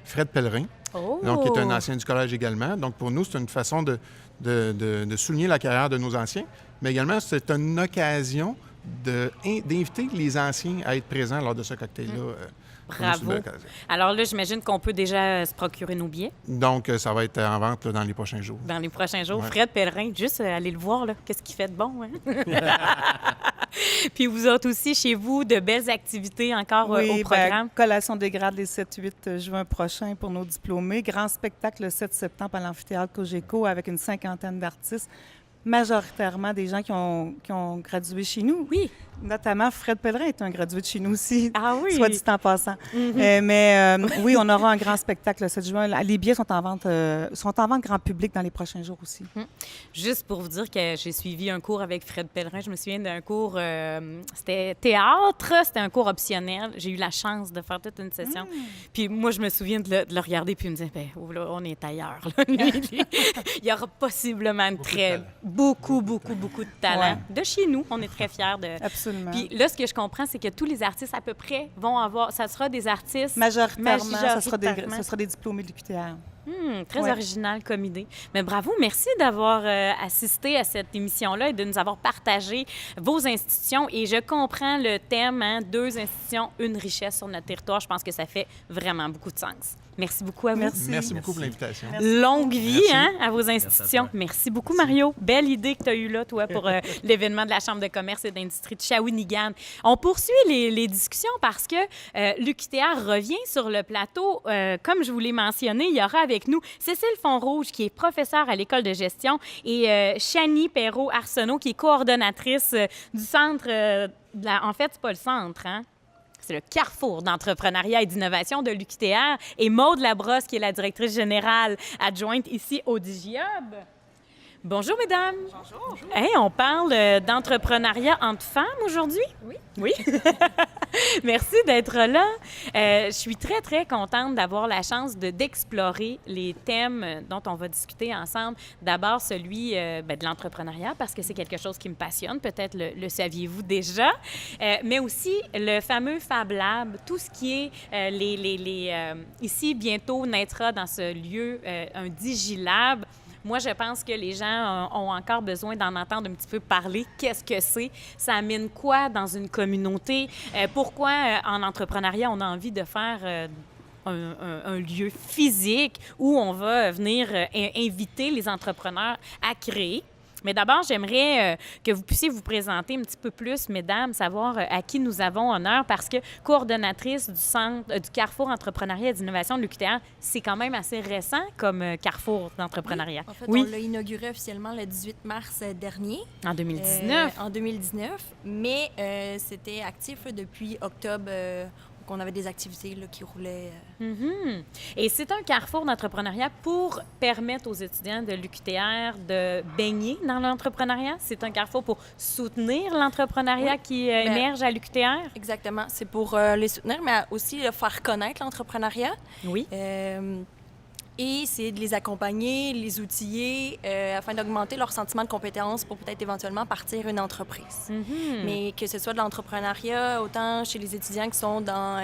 S10: Fred Pellerin, donc, qui est un ancien du collège également. Donc, pour nous, c'est une façon de souligner la carrière de nos anciens, mais également, c'est une occasion d'inviter les anciens à être présents lors de ce cocktail-là.
S1: Bravo. Alors là, j'imagine qu'on peut déjà se procurer nos billets.
S10: Donc, ça va être en vente là, dans les prochains jours.
S1: Dans les prochains jours.
S10: Ouais.
S1: Fred Pellerin, juste aller le voir, là. Qu'est-ce qu'il fait de bon, hein? Puis vous autres aussi, chez vous, de belles activités encore au programme?
S11: Collation des grades les 7-8 juin prochain pour nos diplômés. Grand spectacle le 7 septembre à l'amphithéâtre Cogeco avec une 50aine d'artistes, majoritairement des gens qui ont gradué chez nous.
S1: Oui.
S11: Notamment, Fred Pellerin est un gradué de chez nous aussi,
S1: ah oui.
S11: soit dit en passant. Oui, on aura un grand spectacle le 7 juin. Les billets sont en vente grand public dans les prochains jours aussi.
S1: Juste pour vous dire que j'ai suivi un cours avec Fred Pellerin. Je me souviens d'un cours, c'était théâtre, c'était un cours optionnel. J'ai eu la chance de faire toute une session. Puis moi, je me souviens de le regarder, puis il me disait, ben, là, on est ailleurs. Là. Il y aura possiblement beaucoup de talent.
S11: Ouais.
S1: De chez nous, on est très fiers de...
S11: Absolument.
S1: Puis là, ce que je comprends, c'est que tous les artistes, à peu près, vont avoir... Ça sera des artistes...
S11: Majoritairement, ça sera des diplômés de l'UQTR.
S1: Très original comme idée. Mais bravo, merci d'avoir assisté à cette émission-là et de nous avoir partagé vos institutions. Et je comprends le thème, hein, 2 institutions, une richesse sur notre territoire. Je pense que ça fait vraiment beaucoup de sens. Merci beaucoup à vous.
S10: Merci beaucoup pour l'invitation.
S1: Longue vie à vos institutions. Merci beaucoup, Mario. Belle idée que tu as eue là, toi, pour l'événement de la Chambre de commerce et d'industrie de Shawinigan. On poursuit les discussions parce que l'UQTR revient sur le plateau. Comme je vous l'ai mentionné, il y aura avec nous Cécile Fonrouge, qui est professeure à l'École de gestion, et Chanie Perrault-Arsenault, qui est coordonnatrice du centre... En fait, c'est pas le centre, hein? C'est le carrefour d'entrepreneuriat et d'innovation de l'UQTR. Et Maude Labrosse, qui est la directrice générale adjointe ici au DigiHub. Bonjour, mesdames. Bonjour. Hey, on parle d'entrepreneuriat entre femmes aujourd'hui?
S5: Oui.
S1: Oui. Merci d'être là. Je suis très, très contente d'avoir la chance d'explorer les thèmes dont on va discuter ensemble. D'abord, celui de l'entrepreneuriat, parce que c'est quelque chose qui me passionne. Peut-être le saviez-vous déjà. Mais aussi le fameux Fab Lab, tout ce qui est ici, bientôt naîtra dans ce lieu un Digilab. Moi, je pense que les gens ont encore besoin d'en entendre un petit peu parler. Qu'est-ce que c'est? Ça amène quoi dans une communauté? Pourquoi, en entrepreneuriat, on a envie de faire un lieu physique où on va venir inviter les entrepreneurs à créer? Mais d'abord, j'aimerais que vous puissiez vous présenter un petit peu plus, mesdames, savoir à qui nous avons honneur, parce que coordonnatrice du centre du Carrefour Entrepreneuriat et d'Innovation de l'UQTR, c'est quand même assez récent comme Carrefour d'entrepreneuriat.
S12: Oui. En fait, on l'a inauguré officiellement le 18 mars dernier.
S1: En 2019?
S12: En 2019, mais c'était actif depuis octobre. On avait des activités là, qui roulaient.
S1: Mm-hmm. Et c'est un carrefour d'entrepreneuriat pour permettre aux étudiants de l'UQTR de baigner dans l'entrepreneuriat. C'est un carrefour pour soutenir l'entrepreneuriat qui émerge à l'UQTR.
S12: Exactement. C'est pour les soutenir, mais aussi faire connaître l'entrepreneuriat.
S1: Oui.
S12: Et c'est de les accompagner, les outiller afin d'augmenter leur sentiment de compétence pour peut-être éventuellement partir une entreprise.
S1: Mm-hmm.
S12: Mais que ce soit de l'entrepreneuriat, autant chez les étudiants qui sont dans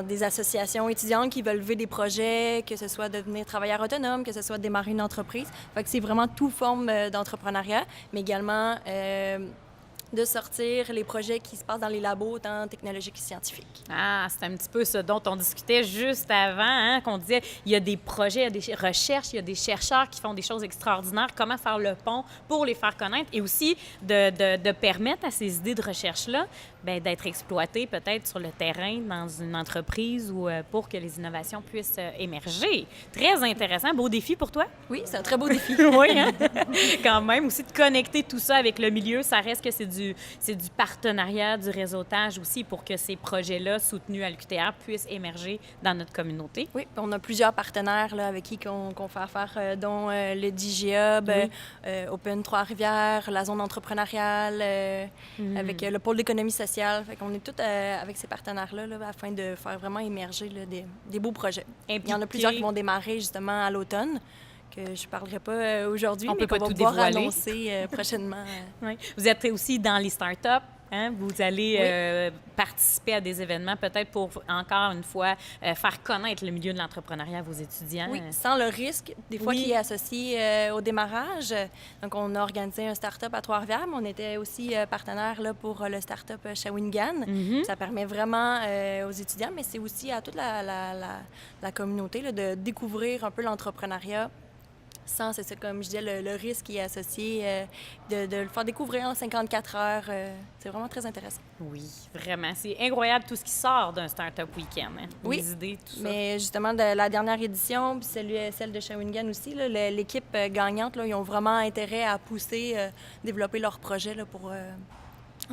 S12: des associations étudiantes qui veulent lever des projets, que ce soit devenir travailleur autonome, que ce soit démarrer une entreprise. Fait que c'est vraiment toute forme d'entrepreneuriat, mais également de sortir les projets qui se passent dans les labos, tant technologiques que scientifiques.
S1: Ah, c'est un petit peu ce dont on discutait juste avant, hein, qu'on disait, il y a des projets, il y a des recherches, il y a des chercheurs qui font des choses extraordinaires, comment faire le pont pour les faire connaître et aussi de permettre à ces idées de recherche-là d'être exploitées peut-être sur le terrain dans une entreprise ou pour que les innovations puissent émerger. Très intéressant. Beau défi pour toi?
S12: Oui, c'est un très beau défi.
S1: Oui, hein? Quand même. Aussi de connecter tout ça avec le milieu, ça reste que c'est du partenariat, du réseautage aussi pour que ces projets-là soutenus à l'UQTR puissent émerger dans notre communauté.
S12: Oui, on a plusieurs partenaires là, avec qui on fait affaire, dont le DigiHub, Open Trois-Rivières, la zone entrepreneuriale, avec le pôle d'économie sociale. Fait qu'on est tous avec ces partenaires-là là, afin de faire vraiment émerger là, des beaux projets. Il y en a plusieurs qui vont démarrer justement à l'automne, que je ne parlerai pas aujourd'hui, mais qu'on va pouvoir annoncer prochainement.
S1: Oui. Vous êtes aussi dans les startups. Hein? Vous allez participer à des événements, peut-être pour, encore une fois, faire connaître le milieu de l'entrepreneuriat à vos étudiants.
S12: Oui, sans le risque, des fois, qui est associé au démarrage. Donc, on a organisé un start-up à Trois-Rivières, mais on était aussi partenaire là, pour le start-up Shawinigan.
S1: Mm-hmm.
S12: Ça permet vraiment aux étudiants, mais c'est aussi à toute la communauté là, de découvrir un peu l'entrepreneuriat. Sans, c'est ça, comme je disais, le risque qui est associé, de le faire découvrir en 54 heures. C'est vraiment très intéressant.
S1: Oui, vraiment. C'est incroyable tout ce qui sort d'un Startup Weekend. Hein?
S12: Oui,
S1: les idées, tout ça.
S12: Mais justement, de la dernière édition, puis celle de Shawinigan aussi, là, l'équipe gagnante, là, ils ont vraiment intérêt à pousser, développer leur projet là, pour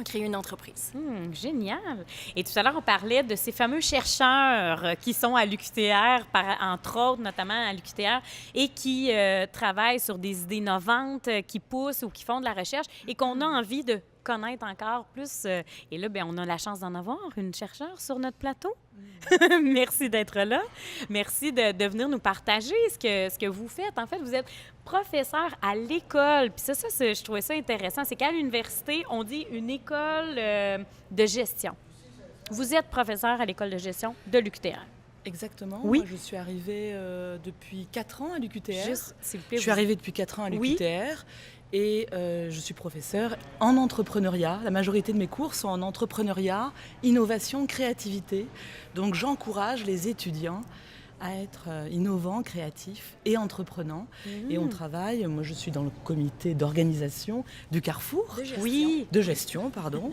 S12: créer une entreprise.
S1: Génial. Et tout à l'heure, on parlait de ces fameux chercheurs qui sont à l'UQTR, entre autres, notamment à l'UQTR, et qui travaillent sur des idées innovantes, qui poussent ou qui font de la recherche et qu'on a envie de connaître encore plus. Et là, bien, on a la chance d'en avoir une chercheure sur notre plateau. Merci d'être là. Merci de venir nous partager ce que vous faites. En fait, vous êtes professeur à l'école. Puis ça, je trouvais ça intéressant. C'est qu'à l'université, on dit une école de gestion. Vous êtes professeur à l'école de gestion de l'UQTR.
S13: Exactement.
S1: Oui.
S13: Moi, je suis arrivée depuis 4 ans à l'UQTR.
S1: Juste, s'il vous plaît.
S13: Je suis arrivée depuis 4 ans à l'UQTR. Et je suis professeure en entrepreneuriat. La majorité de mes cours sont en entrepreneuriat, innovation, créativité. Donc j'encourage les étudiants à être innovants, créatifs et entreprenants. Et on travaille, moi je suis dans le comité d'organisation du Carrefour. De gestion, pardon.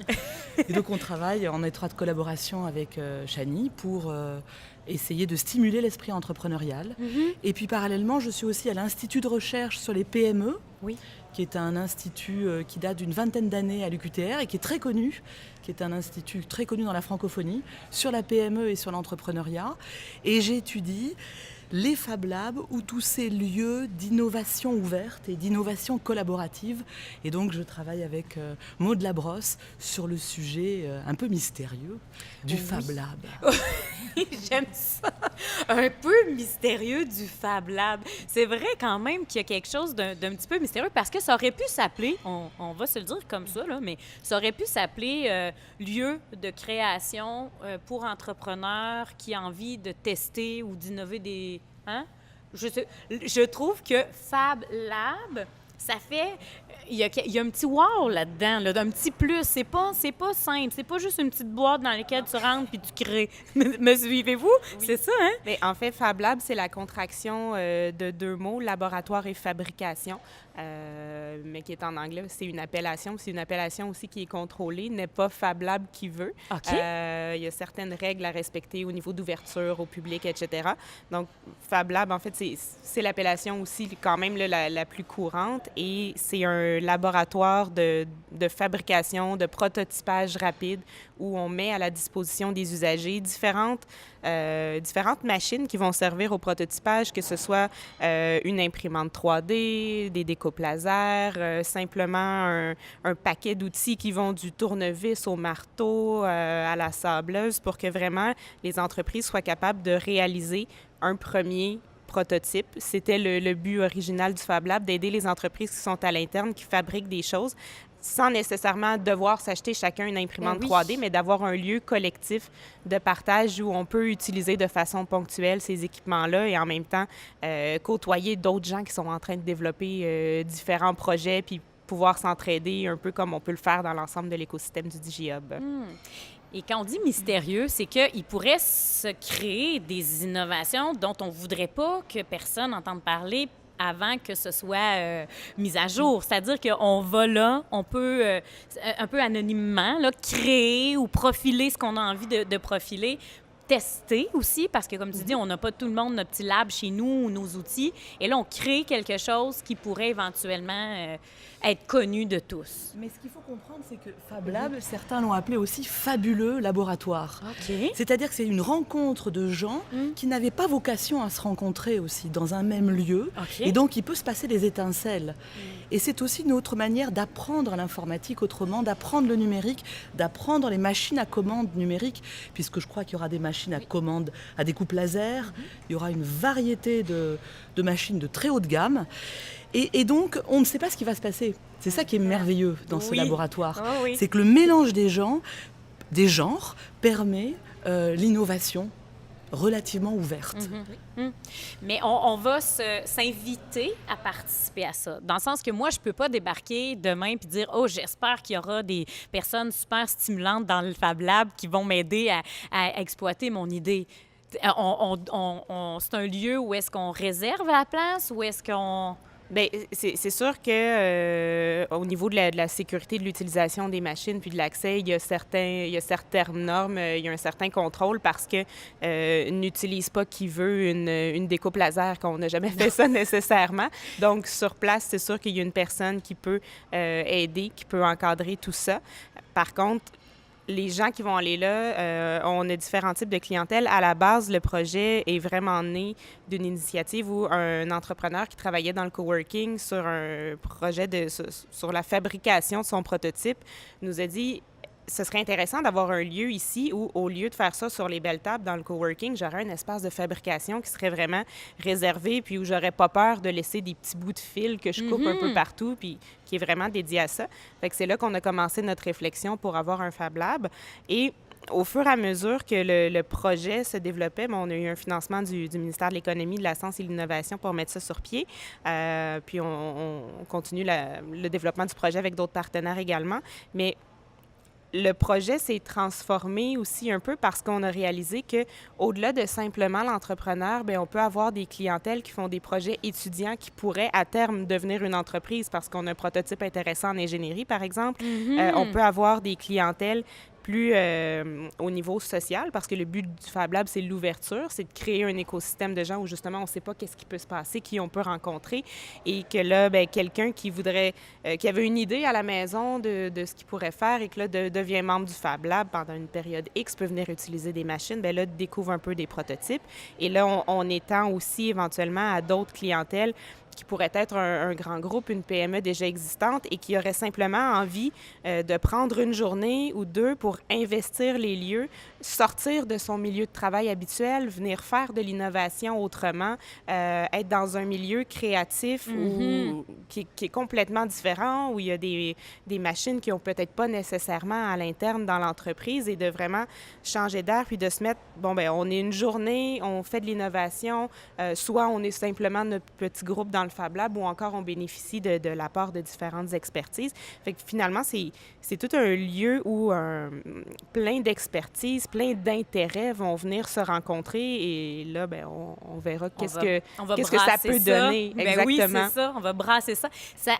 S13: Et donc on travaille en étroite collaboration avec Chani pour essayer de stimuler l'esprit entrepreneurial. Et puis parallèlement, je suis aussi à l'Institut de recherche sur les PME, qui est un institut qui date d'une vingtaine d'années à l'UQTR et qui est très connu, qui est un institut très connu dans la francophonie, sur la PME et sur l'entrepreneuriat. Et j'étudie les Fab Labs ou tous ces lieux d'innovation ouverte et d'innovation collaborative. Et donc, je travaille avec Maud Labrosse sur le sujet un peu mystérieux du Fab Lab.
S1: J'aime ça. Un peu mystérieux du Fab Lab. C'est vrai quand même qu'il y a quelque chose d'un petit peu mystérieux parce que ça aurait pu s'appeler, on va se le dire comme ça, là, mais ça aurait pu s'appeler lieu de création pour entrepreneurs qui ont envie de tester ou d'innover des... Hein? Je trouve que Fab Lab, ça fait... Il y a un petit wow là-dedans, là, un petit plus. C'est pas simple. C'est pas juste une petite boîte dans laquelle tu rentres puis tu crées. Me suivez-vous? Oui. C'est ça, hein?
S14: Mais en fait, Fab Lab, c'est la contraction de deux mots, laboratoire et fabrication, mais qui est en anglais. C'est une appellation. C'est une appellation aussi qui est contrôlée. N'est pas Fab Lab qui veut.
S1: OK.
S14: Il y a certaines règles à respecter au niveau d'ouverture au public, etc. Donc, Fab Lab, en fait, c'est l'appellation aussi quand même là, la plus courante et c'est un laboratoire de fabrication, de prototypage rapide où on met à la disposition des usagers différentes machines qui vont servir au prototypage, que ce soit une imprimante 3D, des découpes laser, simplement un paquet d'outils qui vont du tournevis au marteau, à la sableuse, pour que vraiment les entreprises soient capables de réaliser un premier prototype. C'était le but original du Fab Lab, d'aider les entreprises qui sont à l'interne, qui fabriquent des choses, sans nécessairement devoir s'acheter chacun une imprimante 3D, mais d'avoir un lieu collectif de partage où on peut utiliser de façon ponctuelle ces équipements-là et en même temps côtoyer d'autres gens qui sont en train de développer différents projets puis pouvoir s'entraider un peu comme on peut le faire dans l'ensemble de l'écosystème du DigiHub.
S1: Et quand on dit mystérieux, c'est qu'il pourrait se créer des innovations dont on ne voudrait pas que personne entende parler avant que ce soit mis à jour. C'est-à-dire qu'on va là, on peut, un peu anonymement, là, créer ou profiler ce qu'on a envie de profiler, tester aussi, parce que, comme tu dis, on n'a pas tout le monde notre petit lab chez nous ou nos outils. Et là, on crée quelque chose qui pourrait éventuellement être connu de tous.
S13: Mais ce qu'il faut comprendre, c'est que Fab Lab, certains l'ont appelé aussi fabuleux laboratoire.
S1: Okay.
S13: C'est-à-dire que c'est une rencontre de gens qui n'avaient pas vocation à se rencontrer aussi dans un même lieu.
S1: Okay.
S13: Et donc, il peut se passer des étincelles. Et c'est aussi une autre manière d'apprendre l'informatique autrement, d'apprendre le numérique, d'apprendre les machines à commande numériques, puisque je crois qu'il y aura des machines à commande à découpe laser, il y aura une variété de machines de très haute gamme. Et donc, on ne sait pas ce qui va se passer. C'est ça qui est merveilleux dans ce laboratoire.
S1: Oh, oui.
S13: C'est que le mélange des genres permet l'innovation relativement ouverte.
S1: Mais on va s'inviter à participer à ça. Dans le sens que moi, je peux pas débarquer demain et dire « Oh, j'espère qu'il y aura des personnes super stimulantes dans le Fab Lab qui vont m'aider à exploiter mon idée. » C'est un lieu où est-ce qu'on réserve la place ou est-ce qu'on...
S14: Bien, c'est sûr que au niveau de la sécurité de l'utilisation des machines puis de l'accès, il y a certaines normes, il y a un certain contrôle parce que n'utilise pas qui veut une découpe laser, qu'on n'a jamais fait ça nécessairement. Donc, sur place, c'est sûr qu'il y a une personne qui peut aider, qui peut encadrer tout ça. Par contre, les gens qui vont aller là, on a différents types de clientèle. À la base, le projet est vraiment né d'une initiative où un entrepreneur qui travaillait dans le coworking sur un projet sur la fabrication de son prototype nous a dit ce serait intéressant d'avoir un lieu ici où, au lieu de faire ça sur les belles tables dans le coworking, j'aurais un espace de fabrication qui serait vraiment réservé, puis où j'aurais pas peur de laisser des petits bouts de fil que je coupe un peu partout, puis qui est vraiment dédié à ça. Fait que c'est là qu'on a commencé notre réflexion pour avoir un Fab Lab. Et au fur et à mesure que le projet se développait, on a eu un financement du ministère de l'Économie, de la Science et de l'Innovation pour mettre ça sur pied. Puis on continue le développement du projet avec d'autres partenaires également. Mais le projet s'est transformé aussi un peu parce qu'on a réalisé que, au-delà de simplement l'entrepreneur, bien, on peut avoir des clientèles qui font des projets étudiants qui pourraient à terme devenir une entreprise parce qu'on a un prototype intéressant en ingénierie, par exemple. On peut avoir des clientèles plus au niveau social, parce que le but du Fab Lab, c'est l'ouverture, c'est de créer un écosystème de gens où justement on ne sait pas qu'est-ce qui peut se passer, qui on peut rencontrer, et que là, bien, quelqu'un qui voudrait, qui avait une idée à la maison de ce qu'il pourrait faire et que là devient membre du Fab Lab pendant une période X, peut venir utiliser des machines, bien là découvre un peu des prototypes. Et là, on étend aussi éventuellement à d'autres clientèles qui pourrait être un grand groupe, une PME déjà existante et qui aurait simplement envie de prendre une journée ou deux pour investir les lieux, sortir de son milieu de travail habituel, venir faire de l'innovation autrement, être dans un milieu créatif qui est complètement différent, où il y a des machines qui n'ont peut-être pas nécessairement à l'interne dans l'entreprise, et de vraiment changer d'air, puis de se mettre, bon, bien, on est une journée, on fait de l'innovation, soit on est simplement notre petit groupe dans le Fab Lab, ou encore on bénéficie de l'apport de différentes expertises. Fait que finalement, c'est tout un lieu où plein d'expertises, plein d'intérêts vont venir se rencontrer, et là, bien, on verra qu'est-ce que ça peut donner.
S1: Ben
S14: exactement.
S1: oui, c'est ça, on va brasser ça.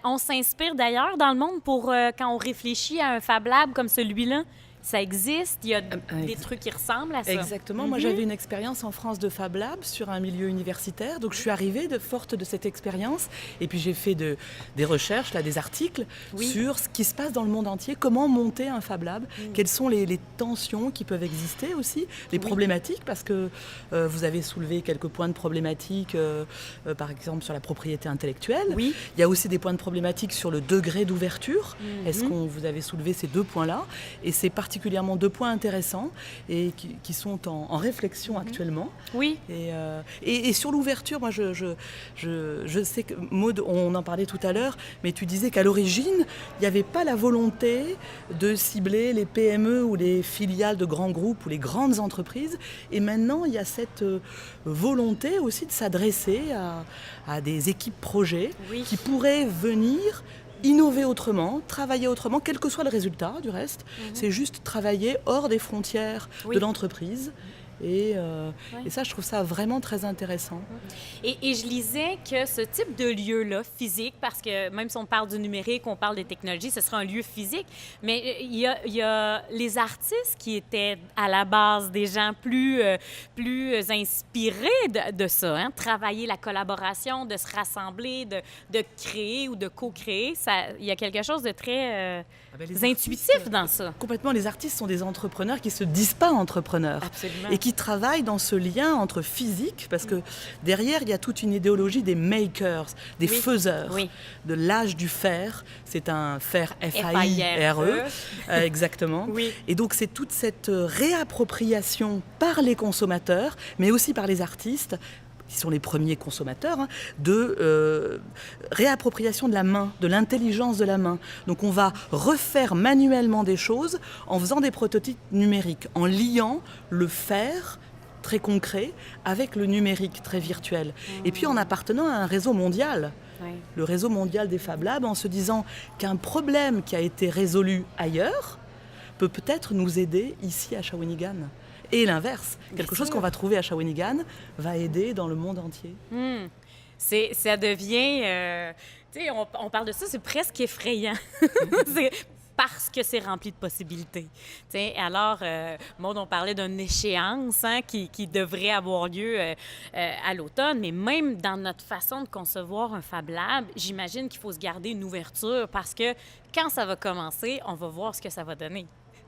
S1: On s'inspire d'ailleurs dans le monde pour quand on réfléchit à un Fab Lab comme celui-là. Ça existe, il y a des trucs qui ressemblent à ça.
S13: Exactement. Moi, j'avais une expérience en France de Fab Lab sur un milieu universitaire. Donc, je suis arrivée forte de cette expérience. Et puis, j'ai fait des recherches, là, des articles sur ce qui se passe dans le monde entier. Comment monter un Fab Lab? Quelles sont les tensions qui peuvent exister aussi? Les problématiques, parce que vous avez soulevé quelques points de problématiques, par exemple, sur la propriété intellectuelle. Il y a aussi des points de problématiques sur le degré d'ouverture. Est-ce que vous avez soulevé ces 2 points-là? Et c'est particulièrement 2 points intéressants et qui sont en réflexion actuellement.
S1: Oui.
S13: Et sur l'ouverture, moi, je sais que, Maud, on en parlait tout à l'heure, mais tu disais qu'à l'origine, il n'y avait pas la volonté de cibler les PME ou les filiales de grands groupes ou les grandes entreprises. Et maintenant, il y a cette volonté aussi de s'adresser à des équipes projets qui pourraient venir innover autrement, travailler autrement, quel que soit le résultat du reste. C'est juste travailler hors des frontières de l'entreprise. Et ça, je trouve ça vraiment très intéressant.
S1: Et je lisais que ce type de lieu-là, physique, parce que même si on parle du numérique, on parle des technologies, ce sera un lieu physique, mais il y a les artistes qui étaient à la base des gens plus inspirés de ça, hein? Travailler la collaboration, de se rassembler, de créer ou de co-créer. Il y a quelque chose de très intuitif dans ça.
S13: Complètement, les artistes sont des entrepreneurs qui ne se disent pas entrepreneurs.
S1: Absolument.
S13: Et qui travaillent dans ce lien entre physique, parce que derrière, il y a toute une idéologie des makers, des faiseurs, de l'âge du faire. C'est un faire F-A-I-R-E, exactement. Et donc, c'est toute cette réappropriation par les consommateurs, mais aussi par les artistes, qui sont les premiers consommateurs, de réappropriation de la main, de l'intelligence de la main. Donc on va refaire manuellement des choses en faisant des prototypes numériques, en liant le faire très concret avec le numérique très virtuel. Et puis en appartenant à un réseau mondial. Le réseau mondial des Fab Labs, en se disant qu'un problème qui a été résolu ailleurs peut peut-être nous aider ici à Shawinigan. Et l'inverse, quelque chose qu'on va trouver à Shawinigan va aider dans le monde entier.
S1: Ça devient... tu sais, on parle de ça, c'est presque effrayant. Parce que c'est rempli de possibilités. T'sais, alors, Maud, on parlait d'une échéance qui devrait avoir lieu à l'automne, mais même dans notre façon de concevoir un Fab Lab, j'imagine qu'il faut se garder une ouverture parce que quand ça va commencer, on va voir ce que ça va donner.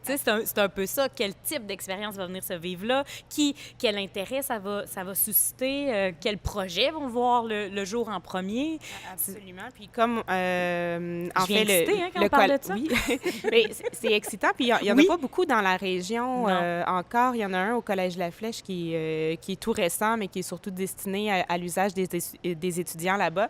S1: C'est un peu ça. Quel type d'expérience va venir se vivre là? Quel intérêt ça va susciter? Quels projets vont voir le jour en premier?
S14: Absolument. Puis comme, en fait,
S1: quand on parle de ça.
S14: Oui. Mais c'est excitant. Puis il n'y en a pas beaucoup dans la région encore. Il y en a un au Collège La Flèche qui est tout récent, mais qui est surtout destiné à l'usage des étudiants là-bas.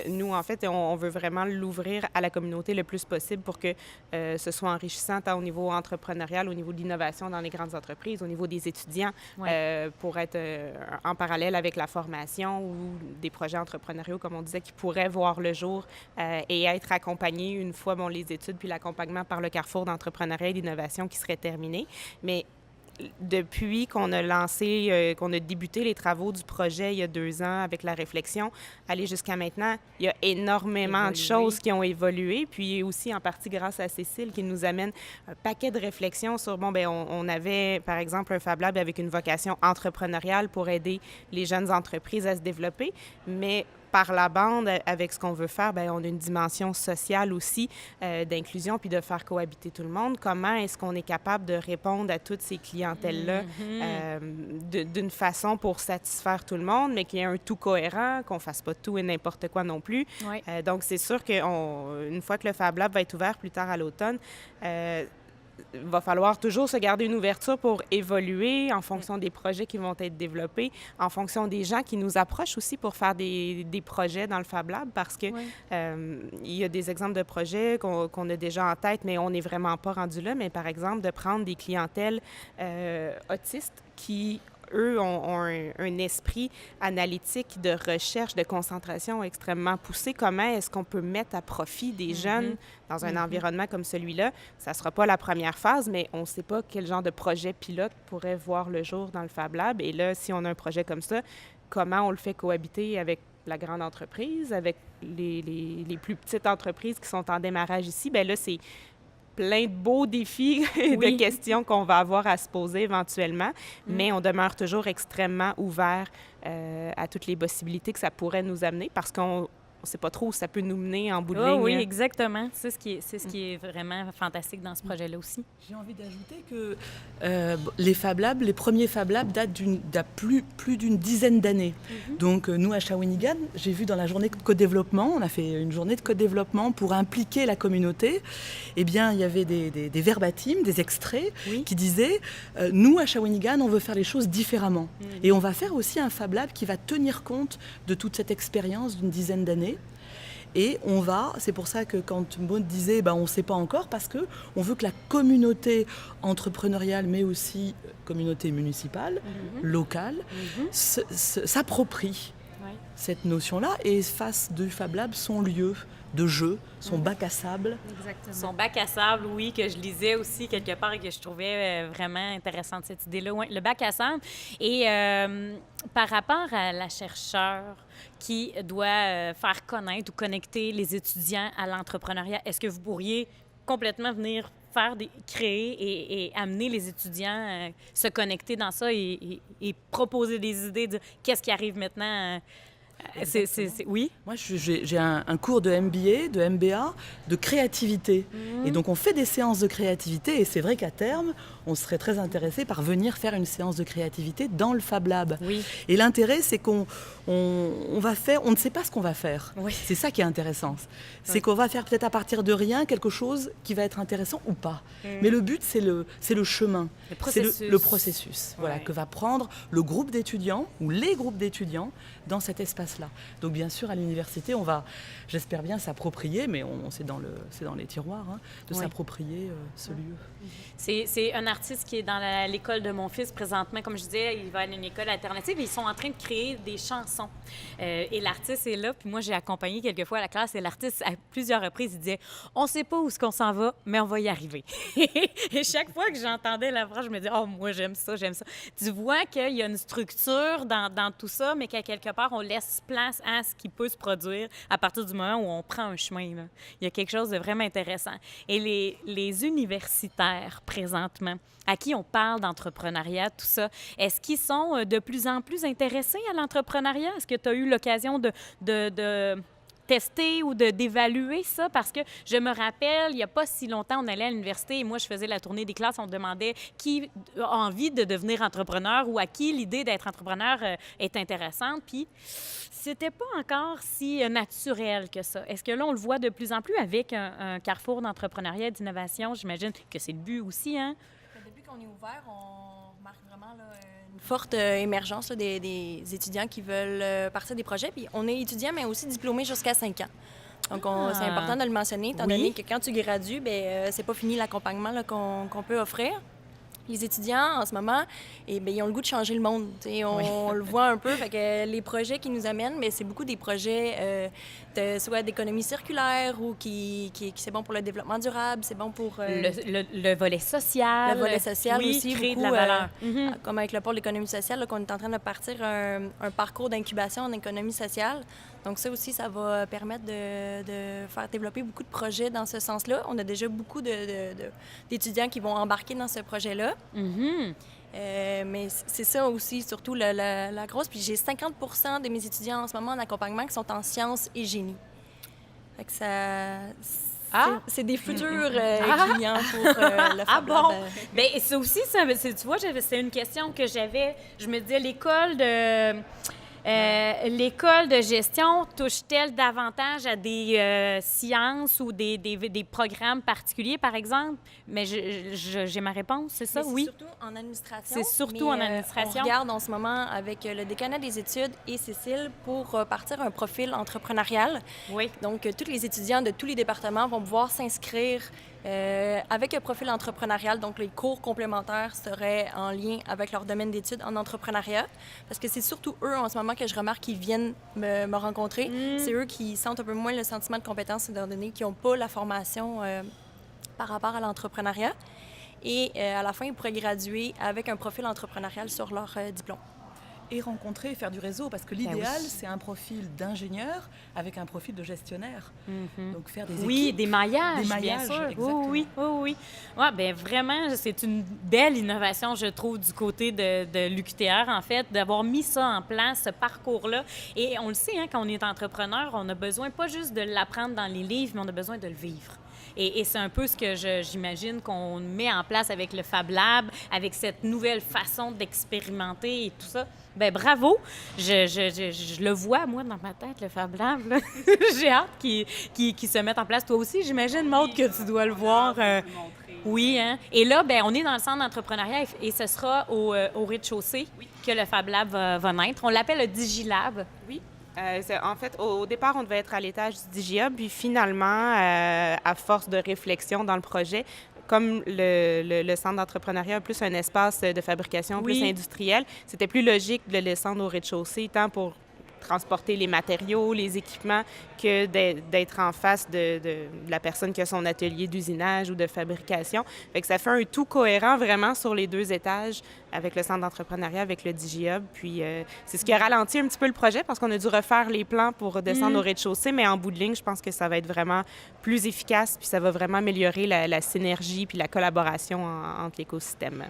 S14: Nous, en fait, on veut vraiment l'ouvrir à la communauté le plus possible pour que ce soit enrichissant tant au niveau entrepreneurial, au niveau de l'innovation dans les grandes entreprises, au niveau des étudiants, pour être en parallèle avec la formation ou des projets entrepreneuriaux, comme on disait, qui pourraient voir le jour et être accompagnés une fois les études puis l'accompagnement par le carrefour d'entrepreneuriat et d'innovation qui serait terminé. Mais depuis qu'on a lancé, qu'on a débuté les travaux du projet il y a 2 ans avec la réflexion, aller jusqu'à maintenant, il y a énormément de choses qui ont évolué. Puis aussi, en partie grâce à Cécile qui nous amène un paquet de réflexions sur, on avait, par exemple, un Fab Lab avec une vocation entrepreneuriale pour aider les jeunes entreprises à se développer. Mais par la bande, avec ce qu'on veut faire, on a une dimension sociale aussi d'inclusion puis de faire cohabiter tout le monde. Comment est-ce qu'on est capable de répondre à toutes ces clientèles-là d'une façon pour satisfaire tout le monde, mais qu'il y ait un tout cohérent, qu'on fasse pas tout et n'importe quoi non plus.
S1: Oui.
S14: Donc, c'est sûr qu'une fois que le Fab Lab va être ouvert plus tard à l'automne, il va falloir toujours se garder une ouverture pour évoluer en fonction des projets qui vont être développés, en fonction des gens qui nous approchent aussi pour faire des projets dans le Fab Lab, parce que il y a des exemples de projets qu'on a déjà en tête, mais on n'est vraiment pas rendu là. Mais par exemple, de prendre des clientèles autistes qui eux ont un esprit analytique de recherche, de concentration extrêmement poussé. Comment est-ce qu'on peut mettre à profit des jeunes dans un environnement comme celui-là? Ça ne sera pas la première phase, mais on ne sait pas quel genre de projet pilote pourrait voir le jour dans le Fab Lab. Et là, si on a un projet comme ça, comment on le fait cohabiter avec la grande entreprise, avec les plus petites entreprises qui sont en démarrage ici? Bien là, c'est plein de beaux défis et de questions qu'on va avoir à se poser éventuellement, mais on demeure toujours extrêmement ouvert à toutes les possibilités que ça pourrait nous amener, parce qu'on ne sait pas trop où ça peut nous mener en bout de ligne.
S1: Oui, exactement. C'est ce qui est vraiment fantastique dans ce projet-là aussi.
S13: J'ai envie d'ajouter que les Fab Labs, les premiers Fab Labs datent plus d'une dizaine d'années. Donc, nous, à Shawinigan, j'ai vu dans la journée de co-développement, on a fait une journée de co-développement pour impliquer la communauté. Eh bien, il y avait des verbatims, des extraits qui disaient nous, à Shawinigan, on veut faire les choses différemment. Et on va faire aussi un Fab Lab qui va tenir compte de toute cette expérience d'une dizaine d'années. Et c'est pour ça que quand Maud disait on ne sait pas encore, parce qu'on veut que la communauté entrepreneuriale, mais aussi communauté municipale, locale, s'approprie cette notion-là et fasse du Fab Lab son lieu de jeu, son bac à sable.
S1: Exactement. Son bac à sable, oui, que je lisais aussi quelque part et que je trouvais vraiment intéressante, cette idée-là. Oui, le bac à sable. Et par rapport à la chercheure qui doit faire connaître ou connecter les étudiants à l'entrepreneuriat, est-ce que vous pourriez complètement venir créer et amener les étudiants se connecter dans ça et proposer des idées de qu'est-ce qui arrive maintenant? Oui.
S13: Moi, j'ai un cours de MBA, de MBA, de créativité. Et donc, on fait des séances de créativité. Et c'est vrai qu'à terme, on serait très intéressé par venir faire une séance de créativité dans le Fab Lab.
S1: Oui.
S13: Et l'intérêt, c'est on ne sait pas ce qu'on va faire. Oui. C'est ça qui est intéressant. C'est qu'on va faire peut-être à partir de rien quelque chose qui va être intéressant ou pas. Mais le but, c'est le chemin. C'est le processus que va prendre le groupe d'étudiants ou les groupes d'étudiants dans cet espace-là. Donc, bien sûr, à l'université, on va, j'espère bien, s'approprier, mais c'est dans les tiroirs, de s'approprier ce lieu.
S1: C'est un artiste qui est dans l'école de mon fils présentement. Comme je disais, il va à une école alternative et ils sont en train de créer des chansons. Et l'artiste est là, puis moi, j'ai accompagné quelquefois la classe et l'artiste, à plusieurs reprises, il disait « On ne sait pas où est-ce qu'on s'en va, mais on va y arriver. » Et chaque fois que j'entendais la phrase, je me disais « Oh, moi, j'aime ça, j'aime ça. » Tu vois qu'il y a une structure dans tout ça, mais qu'à quelque part, on laisse place à ce qui peut se produire à partir du moment où on prend un chemin. Là. Il y a quelque chose de vraiment intéressant. Et les universitaires, présentement, à qui on parle d'entrepreneuriat, tout ça, est-ce qu'ils sont de plus en plus intéressés à l'entrepreneuriat? Est-ce que tu as eu l'occasion de tester ou d'évaluer ça? Parce que je me rappelle, il n'y a pas si longtemps, on allait à l'université et moi, je faisais la tournée des classes, on demandait qui a envie de devenir entrepreneur ou à qui l'idée d'être entrepreneur est intéressante. Puis, c'était pas encore si naturel que ça. Est-ce que là, on le voit de plus en plus avec un carrefour d'entrepreneuriat et d'innovation? J'imagine que c'est le but aussi, hein?
S12: Depuis qu'on est ouvert, on remarque vraiment une forte émergence des étudiants qui veulent partir des projets. Puis on est étudiant, mais aussi diplômé jusqu'à 5 ans. Donc, c'est important de le mentionner, étant donné que quand tu gradues, c'est pas fini l'accompagnement qu'on peut offrir. Les étudiants, en ce moment, ils ont le goût de changer le monde. On le voit un peu. Fait que les projets qui nous amènent, mais c'est beaucoup des projets soit d'économie circulaire ou qui c'est bon pour le développement durable, c'est bon pour...
S1: Le volet social.
S12: Le volet social
S1: oui,
S12: aussi.
S1: créer
S12: beaucoup,
S1: de la valeur.
S12: Comme avec le pôle d'économie sociale, là, qu'on est en train de partir un parcours d'incubation en économie sociale. Donc ça aussi, ça va permettre de faire développer beaucoup de projets dans ce sens-là. On a déjà beaucoup d'étudiants qui vont embarquer dans ce projet-là. Mais c'est ça aussi, surtout la grosse. Puis j'ai 50 de mes étudiants en ce moment en accompagnement qui sont en sciences et génie. Fait que ça... C'est des futurs clients pour le Fab Lab.
S1: Bon? Bien, c'est aussi ça. Tu vois, c'est une question que j'avais. Je me disais, l'école de gestion touche-t-elle davantage à des sciences ou des programmes particuliers, par exemple? Mais j'ai ma réponse, c'est ça? Oui.
S12: C'est surtout en administration.
S1: C'est surtout en administration.
S12: On regarde en ce moment avec le décanat des études et Cécile pour partir un profil entrepreneurial.
S1: Oui.
S12: Donc, tous les étudiants de tous les départements vont pouvoir s'inscrire avec un profil entrepreneurial. Donc, les cours complémentaires seraient en lien avec leur domaine d'études en entrepreneuriat. Parce que c'est surtout eux, en ce moment, que je remarque qui viennent me rencontrer. C'est eux qui sentent un peu moins le sentiment de compétence, étant donné qu'ils n'ont pas la formation par rapport à l'entrepreneuriat. Et à la fin, ils pourraient graduer avec un profil entrepreneurial sur leur diplôme.
S13: Et rencontrer et faire du réseau, parce que l'idéal, c'est un profil d'ingénieur avec un profil de gestionnaire. Donc faire des équipes.
S1: Oui, des maillages, bien sûr.
S13: Exactement.
S1: Oui. Ouais, bien, vraiment, c'est une belle innovation, je trouve, du côté de l'UQTR, en fait, d'avoir mis ça en place, ce parcours-là. Et on le sait, hein, quand on est entrepreneur, on a besoin pas juste de l'apprendre dans les livres, mais on a besoin de le vivre. Et c'est un peu ce que j'imagine qu'on met en place avec le Fab Lab, avec cette nouvelle façon d'expérimenter et tout ça. Bien, bravo! Je le vois, moi, dans ma tête, le Fab Lab. Là. J'ai hâte qu'il se mette en place. Toi aussi, j'imagine, Maude, que tu dois le voir. Oui, hein? Et là, bien, on est dans le centre d'entrepreneuriat et ce sera au rez-de-chaussée que le Fab Lab va naître. On l'appelle le DigiLab.
S14: Oui. En fait, au départ, on devait être à l'étage du DigiHub, puis finalement, à force de réflexion dans le projet, comme le centre d'entrepreneuriat a plus un espace de fabrication plus industriel, c'était plus logique de le descendre au rez-de-chaussée, tant pour transporter les matériaux, les équipements, que d'être en face de la personne qui a son atelier d'usinage ou de fabrication. Fait que ça fait un tout cohérent vraiment sur les 2 étages avec le centre d'entrepreneuriat, avec le DigiHub. Puis c'est ce qui a ralenti un petit peu le projet parce qu'on a dû refaire les plans pour descendre au rez-de-chaussée, mais en bout de ligne, je pense que ça va être vraiment plus efficace puis ça va vraiment améliorer la synergie puis la collaboration entre l'écosystème.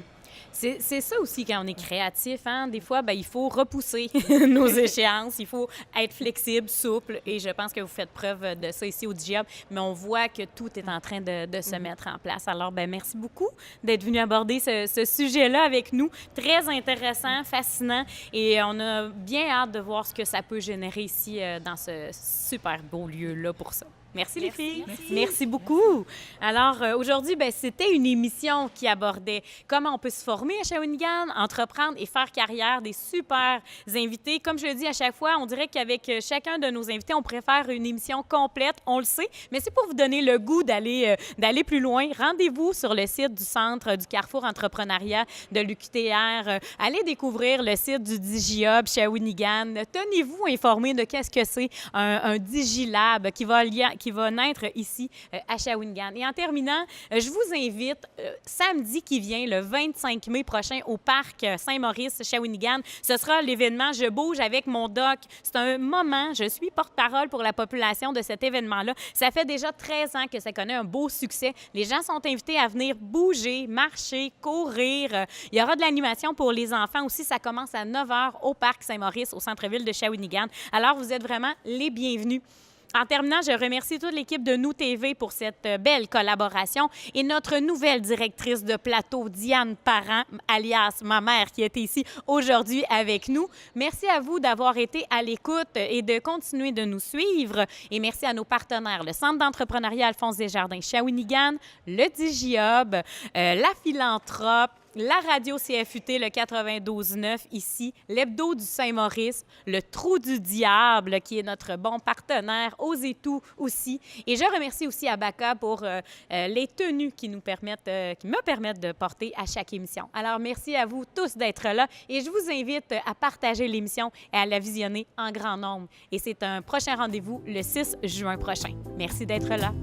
S1: C'est ça aussi quand on est créatif. Hein? Des fois, il faut repousser nos échéances, il faut être flexible, souple. Et je pense que vous faites preuve de ça ici au DigiHub. Mais on voit que tout est en train de se mettre en place. Alors, merci beaucoup d'être venu aborder ce sujet-là avec nous. Très intéressant, fascinant. Et on a bien hâte de voir ce que ça peut générer ici dans ce super beau lieu-là pour ça. Merci les filles. Merci beaucoup. Alors, aujourd'hui, c'était une émission qui abordait comment on peut se former à Shawinigan, entreprendre et faire carrière, des super invités. Comme je le dis à chaque fois, on dirait qu'avec chacun de nos invités, on préfère une émission complète, on le sait, mais c'est pour vous donner le goût d'aller plus loin. Rendez-vous sur le site du Centre du Carrefour Entrepreneuriat de l'UQTR. Allez découvrir le site du DigiHub Shawinigan. Tenez-vous informés de qu'est-ce que c'est un DigiLab qui va naître ici à Shawinigan. Et en terminant, je vous invite samedi qui vient, le 25 mai prochain, au parc Saint-Maurice, Shawinigan. Ce sera l'événement Je bouge avec mon doc. C'est un moment, je suis porte-parole pour la population de cet événement-là. Ça fait déjà 13 ans que ça connaît un beau succès. Les gens sont invités à venir bouger, marcher, courir. Il y aura de l'animation pour les enfants aussi. Ça commence à 9 h au parc Saint-Maurice, au centre-ville de Shawinigan. Alors, vous êtes vraiment les bienvenus. En terminant, je remercie toute l'équipe de Nous TV pour cette belle collaboration et notre nouvelle directrice de plateau, Diane Parent, alias ma mère, qui était ici aujourd'hui avec nous. Merci à vous d'avoir été à l'écoute et de continuer de nous suivre. Et merci à nos partenaires, le Centre d'entrepreneuriat Alphonse Desjardins Shawinigan, le DigiHub, la Philanthrope, la radio CFUT, le 92.9 ici, l'Hebdo du Saint-Maurice, le Trou du Diable, qui est notre bon partenaire, Osez tout aussi. Et je remercie aussi Abaca pour les tenues qui me permettent de porter à chaque émission. Alors, merci à vous tous d'être là et je vous invite à partager l'émission et à la visionner en grand nombre. Et c'est un prochain rendez-vous le 6 juin prochain. Merci d'être là.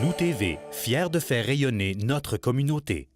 S15: Nous TV, fiers de faire rayonner notre communauté.